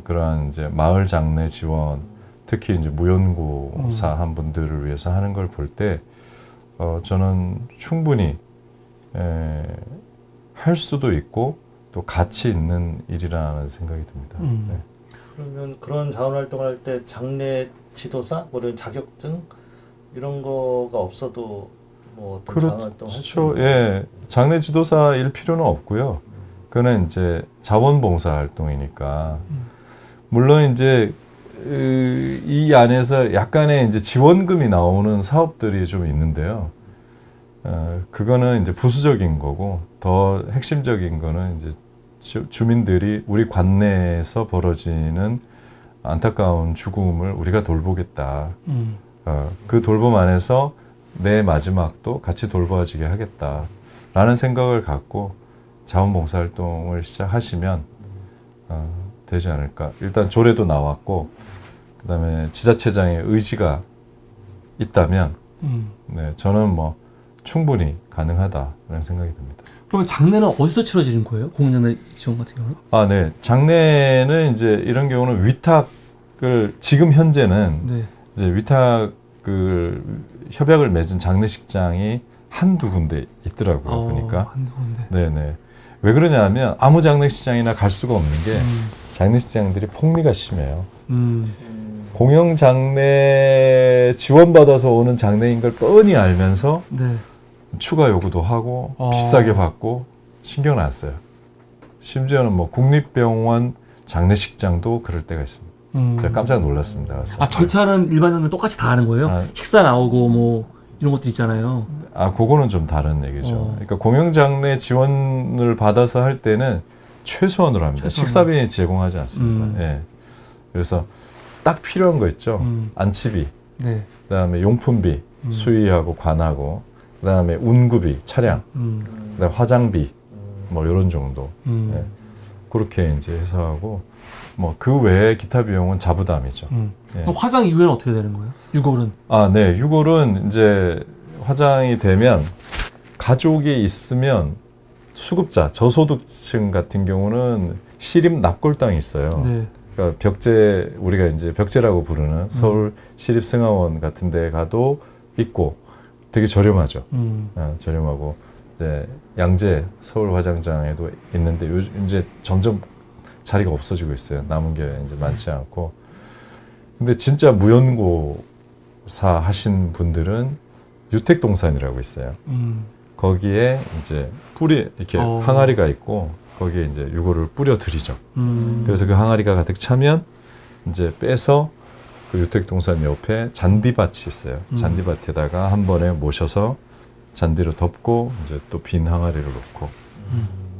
그러한 이제 마을 장례 지원, 특히 이제 무연고사 한 분들을 위해서 하는 걸 볼 때 저는 충분히 할 수도 있고 또 가치 있는 일이라는 생각이 듭니다. 네. 그러면 그런 자원 활동을 할 때 장례 지도사, 뭐 이런 자격증 이런 거가 없어도 뭐 어떤 자원 활동 할 수 있는? 예, 장례 지도사일 필요는 없고요. 그거는 이제 자원봉사 활동이니까. 물론 이제 이 안에서 약간의 이제 지원금이 나오는 사업들이 좀 있는데요. 그거는 이제 부수적인 거고, 더 핵심적인 거는 이제 주민들이 우리 관내에서 벌어지는 안타까운 죽음을 우리가 돌보겠다. 그 돌봄 안에서 내 마지막도 같이 돌봐지게 하겠다라는 생각을 갖고 자원봉사 활동을 시작하시면 되지 않을까. 일단 조례도 나왔고, 그 다음에 지자체장의 의지가 있다면, 네, 저는 뭐 충분히 가능하다라는 생각이 듭니다. 그러면 장례는 어디서 치러지는 거예요? 공연장례 지원 같은 경우는? 네. 장례는 이제 이런 경우는 위탁을, 지금 현재는 네. 이제 위탁을 협약을 맺은 장례식장이 한두 군데 있더라고요. 보니까. 한두 군데. 네네. 왜 그러냐면 아무 장례식장이나 갈 수가 없는 게 장례식장들이 폭리가 심해요. 공영 장례 지원받아서 오는 장례인 걸 뻔히 알면서 네. 추가 요구도 하고 비싸게 받고 신경을 안 써요. 심지어는 뭐 국립병원 장례식장도 그럴 때가 있습니다. 제가 깜짝 놀랐습니다. 그래서. 절차는 일반적으로 똑같이 다 하는 거예요? 식사 나오고 뭐 이런 것들 있잖아요. 그거는 좀 다른 얘기죠. 그러니까 공영 장례 지원을 받아서 할 때는 최소한으로 합니다. 식사비는 제공하지 않습니다. 예. 그래서 딱 필요한 거 있죠. 안치비, 네. 그다음에 용품비, 수의하고 관하고, 그다음에 운구비, 차량, 그다음에 화장비, 뭐 이런 정도. 예. 그렇게 이제 해서 하고, 뭐 그 외에 기타 비용은 자부담이죠. 예. 그럼 화장 이후에는 어떻게 되는 거예요? 유골은? 네, 유골은 이제 화장이 되면 가족이 있으면 수급자, 저소득층 같은 경우는 시립 납골당이 있어요. 네. 그러니까 벽제, 우리가 이제 벽제라고 부르는 서울 시립승하원 같은 데 가도 있고 되게 저렴하죠. 저렴하고, 이제 양재 서울 화장장에도 있는데 요즘 이제 점점 자리가 없어지고 있어요. 남은 게 이제 많지 않고. 근데 진짜 무연고사 하신 분들은 유택동산이라고 있어요. 거기에 이제 뿌리, 이렇게 항아리가 있고, 거기에 이제 유골을 뿌려 드리죠. 그래서 그 항아리가 가득 차면 이제 빼서 그 유택동산 옆에 잔디밭이 있어요. 잔디밭에다가 한 번에 모셔서 잔디로 덮고 이제 또 빈 항아리를 놓고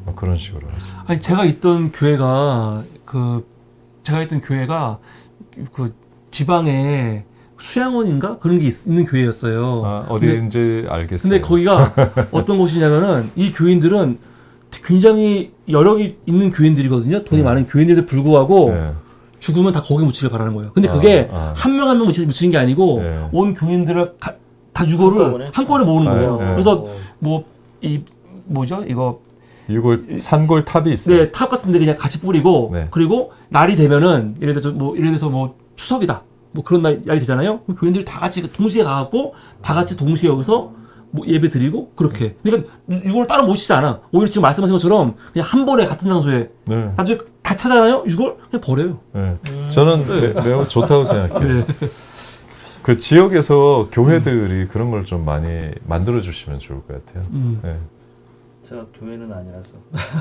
뭐 그런 식으로 하죠. 아니 제가 있던 교회가 그 지방에 수양원인가 그런 게 있는 교회였어요. 어디인지 알겠어요. 근데 거기가 어떤 곳이냐면은 이 교인들은 굉장히 여력이 있는 교인들이거든요. 돈이 많은 교인들에도 불구하고 죽으면 다 거기 묻히길 바라는 거예요. 근데 그게 한 명 한 명 묻히는 게 아니고 온 교인들을 다 유골을 한꺼번에 모으는 거예요. 네. 그래서 뭐 이 뭐죠 이거 유골 산골 탑이 있어요. 네, 탑 같은데 그냥 같이 뿌리고 네. 그리고 날이 되면은 예를 들어서 뭐 추석이다 뭐 그런 날이 되잖아요. 그럼 교인들이 다 같이 동시에 가갖고 다 같이 동시에 여기서 뭐 예배 드리고 그렇게. 그러니까 유골 따로 모시지 않아. 오히려 지금 말씀하신 것처럼 그냥 한 번에 같은 장소에 네. 나중에 다 찾아나요 유골 그냥 버려요. 네. 저는 매우 좋다고 생각해요. 네. 그 지역에서 교회들이 그런 걸 좀 많이 만들어 주시면 좋을 것 같아요. 네. 제가 교회는 아니라서.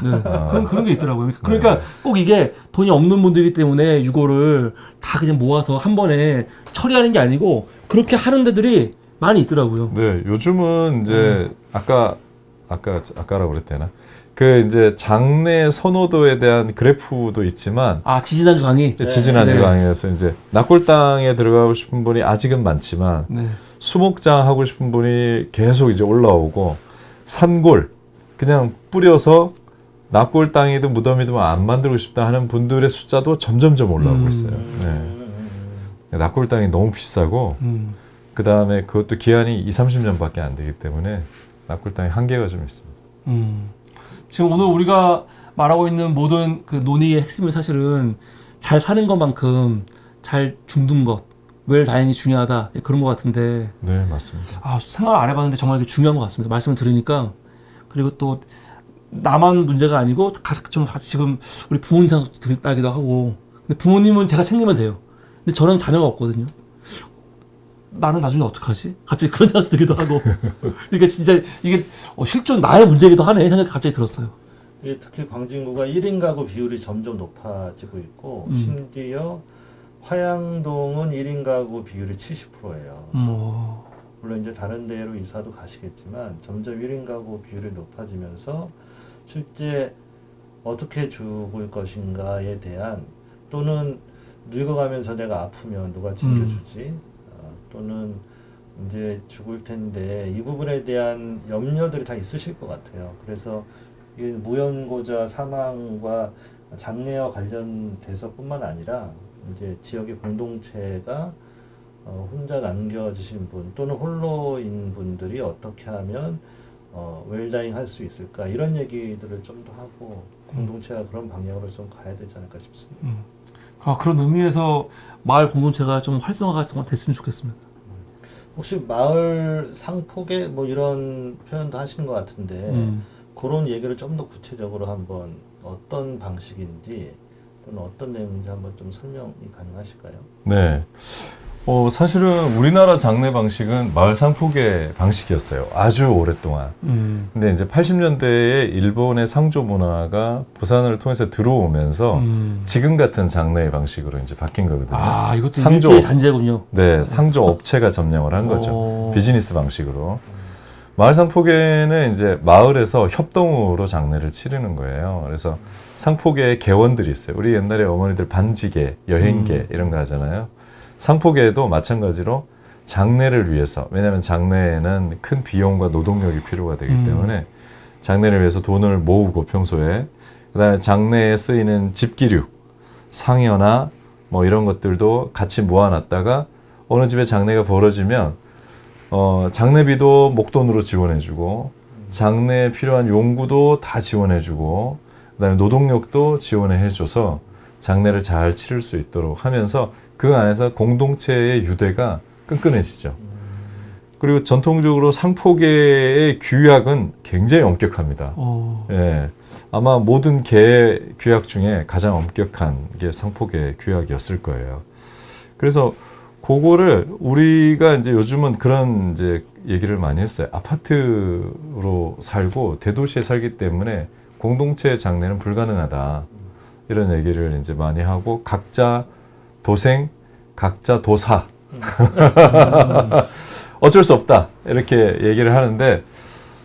네. 그런 게 있더라고요. 그러니까 꼭 이게 돈이 없는 분들이기 때문에 유골을 다 그냥 모아서 한 번에 처리하는 게 아니고 그렇게 하는 데들이 많이 있더라고요. 네, 요즘은 이제 아까라고 그랬대나? 그 이제 장례 선호도에 대한 그래프도 있지만 지지난주 강의. 지지난주 네. 강의에서 이제 납골당에 들어가고 싶은 분이 아직은 많지만 네. 수목장 하고 싶은 분이 계속 이제 올라오고 산골 그냥 뿌려서 납골당이든 무덤이든 안 만들고 싶다 하는 분들의 숫자도 점점점 올라오고 있어요. 네. 납골당이 너무 비싸고 그 다음에 그것도 기한이 20-30년밖에 안 되기 때문에 납골당이 한계가 좀 있습니다. 지금 오늘 우리가 말하고 있는 모든 그 논의의 핵심은 사실은 잘 사는 것만큼 잘 죽는 것, 웰다잉이 중요하다 그런 것 같은데. 네, 맞습니다. 생각을 안 해봤는데 정말 이게 중요한 것 같습니다. 말씀을 들으니까. 그리고 또 나만 문제가 아니고 좀 지금 우리 부모님 생각도 들기도 하고. 근데 부모님은 제가 챙기면 돼요. 근데 저는 자녀가 없거든요. 나는 나중에 어떡하지? 갑자기 그런 생각도 들기도 하고. 그러니까 진짜 이게 실존 나의 문제이기도 하네 생각이 갑자기 들었어요. 이게 특히 광진구가 1인 가구 비율이 점점 높아지고 있고 심지어 화양동은 1인 가구 비율이 70%예요. 물론 이제 다른 데로 이사도 가시겠지만 점점 1인 가구 비율이 높아지면서 실제 어떻게 죽을 것인가에 대한 또는 늙어가면서 내가 아프면 누가 챙겨주지? 또는 이제 죽을 텐데 이 부분에 대한 염려들이 다 있으실 것 같아요. 그래서 이 무연고자 사망과 장례와 관련돼서뿐만 아니라 이제 지역의 공동체가 혼자 남겨지신 분 또는 홀로인 분들이 어떻게 하면 웰다잉 할 수 있을까 이런 얘기들을 좀 더 하고 공동체가 그런 방향으로 좀 가야 되지 않을까 싶습니다. 그런 의미에서 마을 공동체가 좀 활성화가 됐으면 좋겠습니다. 혹시 마을 상폭에 뭐 이런 표현도 하시는 것 같은데 그런 얘기를 좀 더 구체적으로 한번 어떤 방식인지 또는 어떤 내용인지 한번 좀 설명이 가능하실까요? 네. 사실은 우리나라 장례 방식은 마을 상폭의 방식이었어요. 아주 오랫동안. 근데 이제 80년대에 일본의 상조 문화가 부산을 통해서 들어오면서 지금 같은 장례 방식으로 이제 바뀐 거거든요. 이것도 일제의 잔재군요. 네, 상조 업체가 점령을 한 거죠. 비즈니스 방식으로. 마을 상폭에는 이제 마을에서 협동으로 장례를 치르는 거예요. 그래서 상폭에 개원들이 있어요. 우리 옛날에 어머니들 반지계, 여행계 이런 거 하잖아요. 상폭에도 마찬가지로 장례를 위해서, 왜냐하면 장례에는 큰 비용과 노동력이 필요가 되기 때문에 장례를 위해서 돈을 모으고 평소에 그 다음에 장례에 쓰이는 집기류, 상여나 뭐 이런 것들도 같이 모아놨다가 어느 집에 장례가 벌어지면 장례비도 목돈으로 지원해주고 장례에 필요한 용구도 다 지원해주고 그 다음에 노동력도 지원해줘서 장례를 잘 치를 수 있도록 하면서 그 안에서 공동체의 유대가 끈끈해지죠. 그리고 전통적으로 상포계의 규약은 굉장히 엄격합니다. 예, 아마 모든 계 규약 중에 가장 엄격한 게 상포계 규약이었을 거예요. 그래서 그거를 우리가 이제 요즘은 그런 이제 얘기를 많이 했어요. 아파트로 살고 대도시에 살기 때문에 공동체 장례는 불가능하다. 이런 얘기를 이제 많이 하고 각자 도생, 각자 도사. 어쩔 수 없다. 이렇게 얘기를 하는데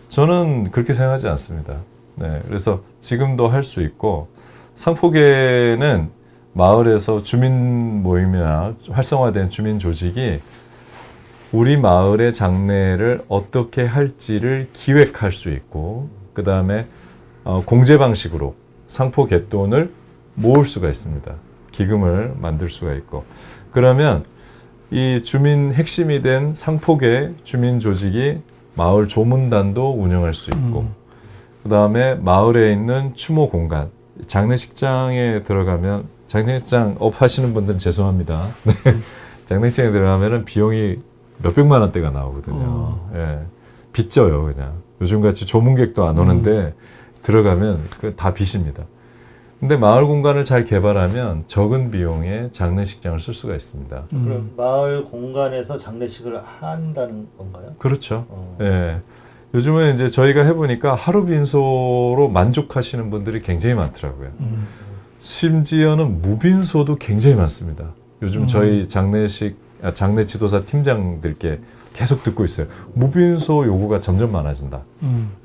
저는 그렇게 생각하지 않습니다. 네, 그래서 지금도 할 수 있고 상포계는 마을에서 주민 모임이나 활성화된 주민 조직이 우리 마을의 장례를 어떻게 할지를 기획할 수 있고 그 다음에 공제 방식으로 상포 갯돈을 모을 수가 있습니다. 기금을 만들 수가 있고 그러면 이 주민 핵심이 된 상폭의 주민 조직이 마을 조문단도 운영할 수 있고 그 다음에 마을에 있는 추모 공간 장례식장에 들어가면 장례식장 업 하시는 분들은 죄송합니다. 장례식장에 들어가면은 비용이 몇백만 원대가 나오거든요. 예. 빚져요 그냥. 요즘같이 조문객도 안 오는데 들어가면 다 빚입니다. 근데 마을 공간을 잘 개발하면 적은 비용에 장례식장을 쓸 수가 있습니다. 그럼 마을 공간에서 장례식을 한다는 건가요? 그렇죠. 예. 요즘은 이제 저희가 해보니까 하루 빈소로 만족하시는 분들이 굉장히 많더라고요. 심지어는 무빈소도 굉장히 많습니다. 요즘 저희 장례 지도사 팀장들께 계속 듣고 있어요. 무빈소 요구가 점점 많아진다.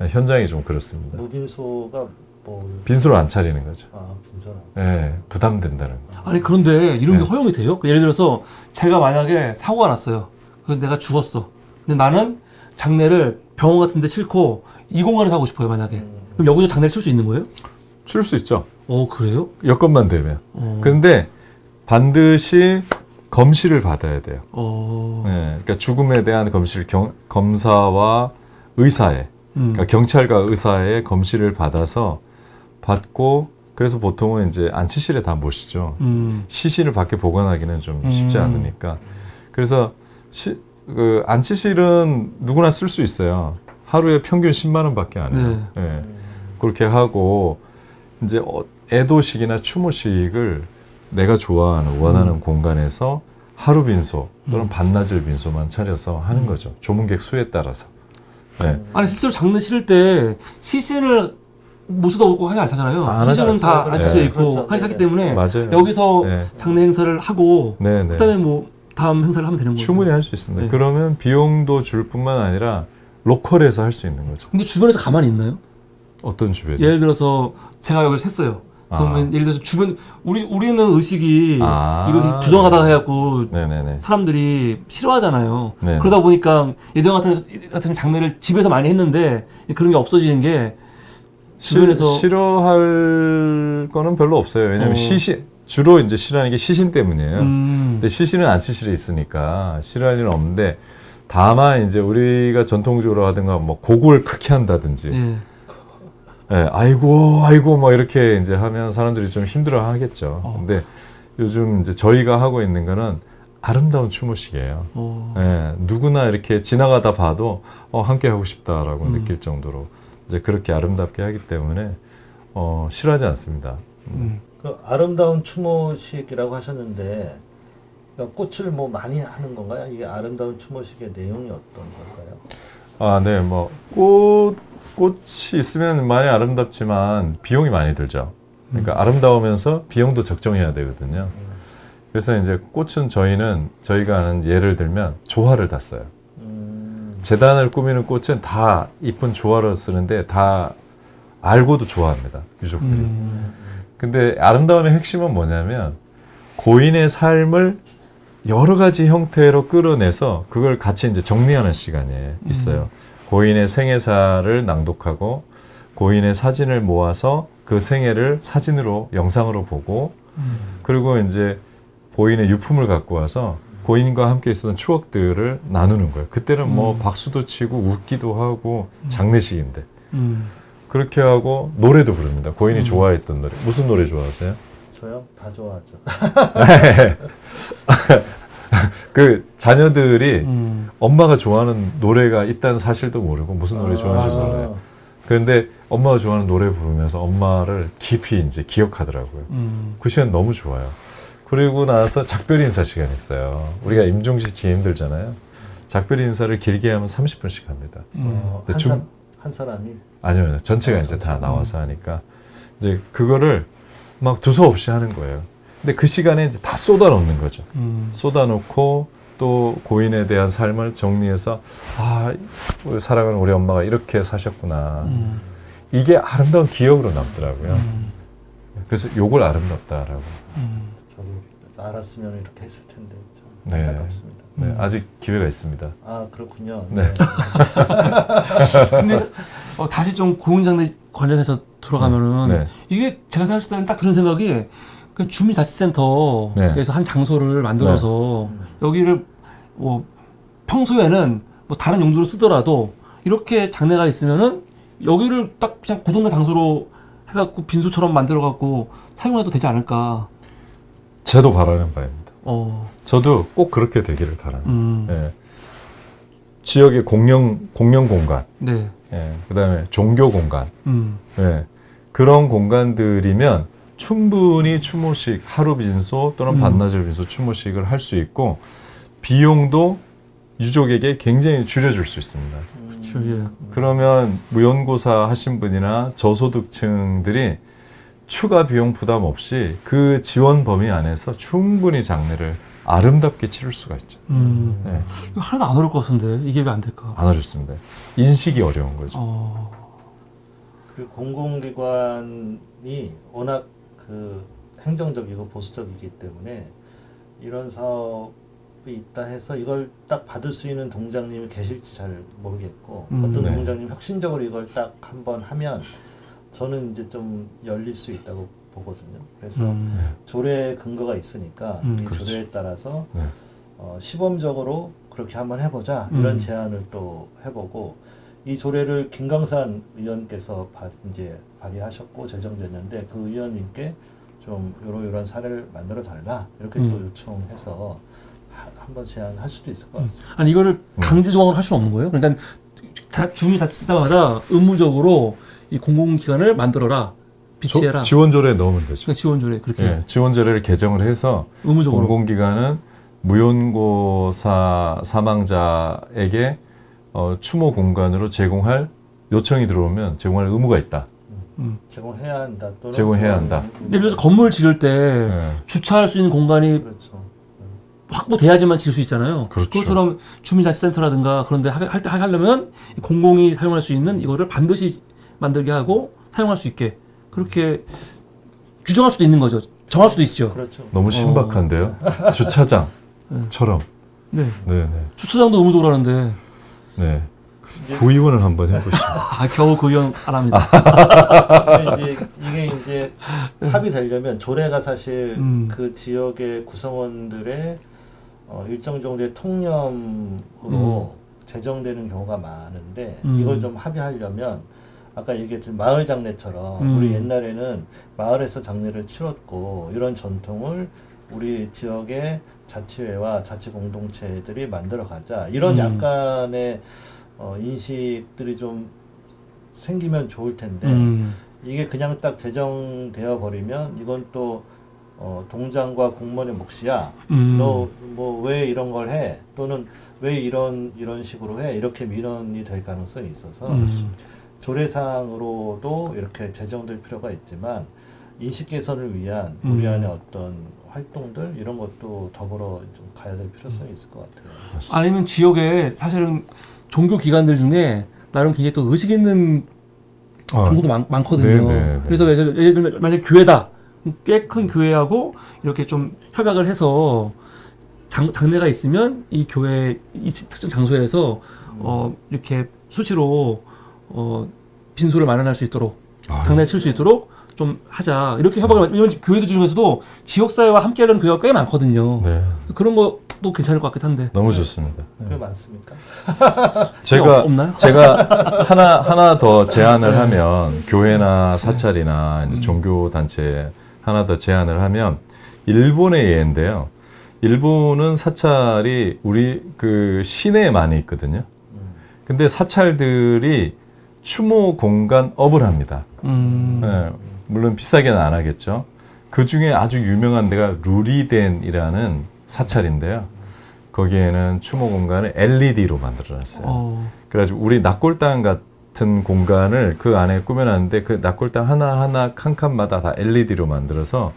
현장이 좀 그렇습니다. 무빈소가 뭐 빈소를 안 차리는 거죠. 아, 빈소라. 네, 부담된다는 거. 아니 그런데 이런 게 네. 허용이 돼요? 예를 들어서 제가 만약에 사고가 났어요. 그래서 내가 죽었어. 근데 나는 장례를 병원 같은 데 싣고 이 공간에서 하고 싶어요 만약에. 그럼 여기서 장례를 칠 수 있는 거예요? 칠 수 있죠. 그래요? 여건만 되면. 근데 반드시 검시를 받아야 돼요. 네, 그러니까 죽음에 대한 검시를 검사와 의사의 그러니까 경찰과 의사의 검시를 받고 그래서 보통은 이제 안치실에 다 모시죠. 시신을 밖에 보관하기는 좀 쉽지 않으니까. 그래서 그 안치실은 누구나 쓸 수 있어요. 하루에 평균 10만 원밖에 안 해요. 네. 네. 그렇게 하고 이제 애도식이나 추모식을 내가 좋아하는 원하는 공간에서 하루 빈소 또는 반나절 빈소만 차려서 하는 거죠. 조문객 수에 따라서. 네. 아니 실제로 장례 치를 때 시신을 모셔다 오고 하지 않잖아요. 시신은 다 안치소에 네. 있고 그렇죠. 하기 때문에 맞아요. 여기서 네. 장례 행사를 하고 네, 네. 그다음에 뭐 다음 행사를 하면 되는 거예요. 충분히 할 수 있습니다. 네. 그러면 비용도 줄 뿐만 아니라 로컬에서 할 수 있는 거죠. 근데 주변에서 가만히 있나요? 어떤 주변이? 예를 들어서 제가 여기서 했어요. 그러면 예를 들어서 주변 우리는 의식이 이거 되게 부정하다 해갖고 네네네. 사람들이 싫어하잖아요. 네. 그러다 보니까 예전 같은 장례를 집에서 많이 했는데 그런 게 없어지는 게 주변에서 싫어할 거는 별로 없어요. 왜냐하면 주로 이제 싫어하는 게 시신 때문이에요. 근데 시신은 안치실에 있으니까 싫어할 일은 없는데 다만 이제 우리가 전통적으로 하든가 뭐 곡을 크게 한다든지. 예. 네, 아이고 뭐 이렇게 이제 하면 사람들이 좀 힘들어 하겠죠. 근데 요즘 이제 저희가 하고 있는 거는 아름다운 추모식이에요. 네, 누구나 이렇게 지나가다 봐도 함께 하고 싶다라고 느낄 정도로 이제 그렇게 아름답게 하기 때문에 싫어하지 않습니다. 그 아름다운 추모식이라고 하셨는데 꽃을 뭐 많이 하는 건가요? 이게 아름다운 추모식의 내용이 어떤 걸까요? 아, 네, 뭐 꽃이 있으면 많이 아름답지만 비용이 많이 들죠. 그러니까 아름다우면서 비용도 적정해야 되거든요. 그래서 이제 꽃은 저희가 하는 예를 들면 조화를 다 써요. 재단을 꾸미는 꽃은 다 이쁜 조화를 쓰는데 다 알고도 좋아합니다. 유족들이. 근데 아름다움의 핵심은 뭐냐면 고인의 삶을 여러 가지 형태로 끌어내서 그걸 같이 이제 정리하는 시간이 있어요. 고인의 생애사를 낭독하고 고인의 사진을 모아서 그 생애를 사진으로 영상으로 보고 그리고 이제 고인의 유품을 갖고 와서 고인과 함께 있었던 추억들을 나누는 거예요. 그때는 뭐 박수도 치고 웃기도 하고 장례식인데 그렇게 하고 노래도 부릅니다. 고인이 좋아했던 노래. 무슨 노래 좋아하세요? 저요? 다 좋아하죠. 그 자녀들이 엄마가 좋아하는 노래가 있다는 사실도 모르고 무슨 노래 좋아하는지 몰라요. 그런데 엄마가 좋아하는 노래 부르면서 엄마를 깊이 이제 기억하더라고요. 그 시간 너무 좋아요. 그리고 나서 작별 인사 시간이 있어요. 우리가 임종식 기 힘들잖아요. 작별 인사를 길게 하면 30분씩 합니다. 한 사람이? 아니요, 전체가 이제 다 나와서 하니까 이제 그거를 막 두서없이 하는 거예요. 근데 그 시간에 이제 다 쏟아놓는 거죠. 쏟아놓고 또 고인에 대한 삶을 정리해서 사랑하는 우리 엄마가 이렇게 사셨구나. 이게 아름다운 기억으로 남더라고요. 그래서 요걸 아름답다라고. 저도 알았으면 이렇게 했을 텐데 좀 네. 안타깝습니다. 네, 아직 기회가 있습니다. 아, 그렇군요. 네. 근데 다시 좀 고인장례 관련해서 돌아가면은 네. 이게 제가 생각했을 때는 딱 드는 생각이 그 주민자치센터에서 한 장소를 만들어서 여기를 뭐 평소에는 뭐 다른 용도로 쓰더라도 이렇게 장례가 있으면은 여기를 딱 그냥 고정된 장소로 해갖고 빈소처럼 만들어갖고 사용해도 되지 않을까. 저도 바라는 바입니다. 저도 꼭 그렇게 되기를 바랍니다. 예. 지역의 공영 공간, 네. 예. 그다음에 종교 공간, 예. 그런 공간들이면 충분히 추모식, 하루 빈소 또는 반나절 빈소 추모식을 할 수 있고 비용도 유족에게 굉장히 줄여줄 수 있습니다. 그렇죠. 예. 그러면 무연고사 하신 분이나 저소득층들이 추가 비용 부담 없이 그 지원 범위 안에서 충분히 장례를 아름답게 치를 수가 있죠. 네. 이거 하나도 안 어려울 것 같은데 이게 왜 안 될까? 안 어렵습니다. 인식이 어려운 거죠. 그리고 공공기관이 워낙 그 행정적이고 보수적이기 때문에 이런 사업이 있다 해서 이걸 딱 받을 수 있는 동장님이 계실지 잘 모르겠고 어떤 네. 동장님 혁신적으로 이걸 딱 한번 하면 저는 이제 좀 열릴 수 있다고 보거든요. 그래서 조례 근거가 있으니까 이 그렇죠. 조례에 따라서 네. 시범적으로 그렇게 한번 해보자 이런 제안을 또 해보고 이 조례를 김광산 의원께서 이제 발의하셨고 제정됐는데 그 의원님께 좀 이런 사례를 만들어 달라 이렇게 또 요청해서 한번 제안할 수도 있을 것 같습니다. 아니 이거를 강제 조항으로 할 수는 없는 거예요? 그러니까 주민자치단마다 의무적으로 이 공공기관을 만들어라, 비치해라. 지원조례에 넣으면 되죠. 그러니까 지원조례 그렇게 예, 지원조례를 개정을 해서 의무적으로. 공공기관은 무연고사 사망자에게 추모 공간으로 제공할 요청이 들어오면 제공할 의무가 있다. 제공해야 한다. 또는 제공해야 한다. 예를 들어서 건물 지을 때 예. 주차할 수 있는 공간이 그렇죠. 확보돼야지만 지을 수 있잖아요. 그렇죠. 그것처럼 주민자치센터라든가 그런 데 하려면 공공이 사용할 수 있는 이거를 반드시 만들게 하고 사용할 수 있게 그렇게 규정할 수도 있는 거죠. 정할 수도 있죠. 그렇죠. 너무 신박한데요. 주차장처럼. 네. 네, 네. 주차장도 의무적으로 하는데 네. 구의원을 한번 해보시죠. 겨우 그 의원 안 합니다. 근데 이게 이제 합의되려면 조례가 사실 그 지역의 구성원들의 일정 정도의 통념으로 제정되는 경우가 많은데 이걸 좀 합의하려면 아까 얘기했던 마을 장례처럼 우리 옛날에는 마을에서 장례를 치렀고 이런 전통을 우리 지역의 자치회와 자치공동체들이 만들어가자 이런 약간의 인식들이 좀 생기면 좋을 텐데 이게 그냥 딱 제정되어 버리면 이건 또 동장과 공무원의 몫이야. 너 뭐 왜 이런 걸 해? 또는 왜 이런 식으로 해? 이렇게 민원이 될 가능성이 있어서 조례상으로도 이렇게 제정될 필요가 있지만 인식 개선을 위한 우리 안에 어떤 활동들 이런 것도 더불어 좀 가야 될 필요성이 있을 것 같아요. 아니면 지역에 사실은 종교 기관들 중에 나름 굉장히 또 의식 있는 종교도 많거든요. 네. 그래서 예를 들면 만약 교회다. 꽤 큰 교회하고 이렇게 좀 협약을 해서 장례가 있으면 이 교회 이 특정 장소에서 이렇게 수시로 빈소를 마련할 수 있도록 장례를 칠 수 있도록 좀 하자. 이렇게 협약을 왜냐면 교회들 중에서도 지역사회와 함께하는 교회가 꽤 많거든요. 네. 그런 것도 괜찮을 것 같긴 한데. 너무 좋습니다. 꽤 많습니까? 없나요? 제가 하나 더 제안을 하면 교회나 사찰이나 이제 종교 단체 하나 더 제안을 하면 일본의 예인데요. 일본은 사찰이 우리 그 시내에 많이 있거든요. 근데 사찰들이 추모 공간 업을 합니다. 네, 물론 비싸게는 안 하겠죠. 그 중에 아주 유명한 데가 루리덴이라는 사찰인데요. 거기에는 추모 공간을 LED로 만들어놨어요. 그래가지고 우리 낙골당 같은 공간을 그 안에 꾸며놨는데 그 낙골당 하나하나 칸칸마다 다 LED로 만들어서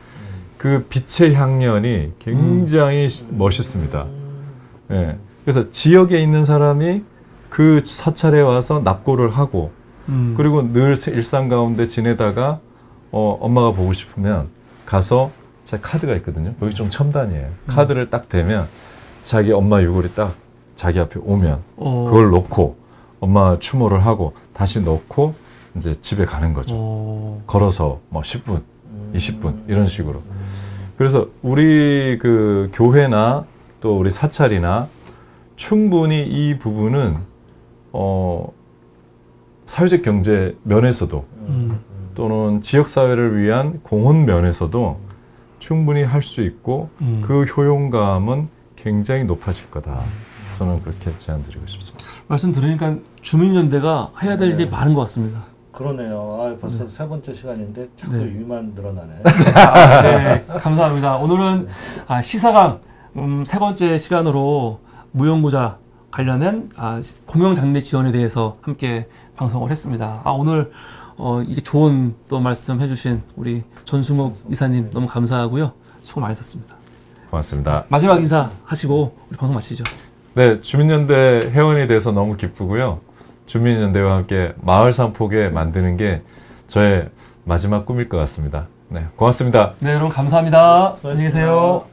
그 빛의 향연이 굉장히 멋있습니다. 네, 그래서 지역에 있는 사람이 그 사찰에 와서 납고를 하고 그리고 늘 일상 가운데 지내다가 엄마가 보고 싶으면 가서 제 카드가 있거든요. 여기 좀 첨단이에요. 카드를 딱 대면 자기 엄마 유골이 딱 자기 앞에 오면 그걸 놓고 엄마 추모를 하고 다시 넣고 이제 집에 가는 거죠. 걸어서 뭐 10분, 20분 이런 식으로. 그래서 우리 그 교회나 또 우리 사찰이나 충분히 이 부분은 사회적 경제 면에서도 또는 지역 사회를 위한 공헌 면에서도 충분히 할 수 있고 그 효용감은 굉장히 높아질 거다. 저는 그렇게 제안드리고 싶습니다. 말씀 들으니까 주민연대가 해야 될 일이 많은 것 같습니다. 그러네요. 아, 벌써 세 번째 시간인데 자꾸 네. 일만 늘어나네. 네, 감사합니다. 오늘은 시사강 세 번째 시간으로 무용고자 관련된 공영장례 지원에 대해서 함께 방송을 했습니다. 오늘 이게 좋은 또 말씀 해주신 우리 전승욱 이사님 너무 감사하고요. 수고 많으셨습니다. 고맙습니다. 마지막 인사 하시고 우리 방송 마치죠. 네, 주민연대 회원이 돼서 너무 기쁘고요. 주민연대와 함께 마을 산포개 만드는 게 저의 마지막 꿈일 것 같습니다. 네, 고맙습니다. 네, 여러분 감사합니다. 안녕히 계세요.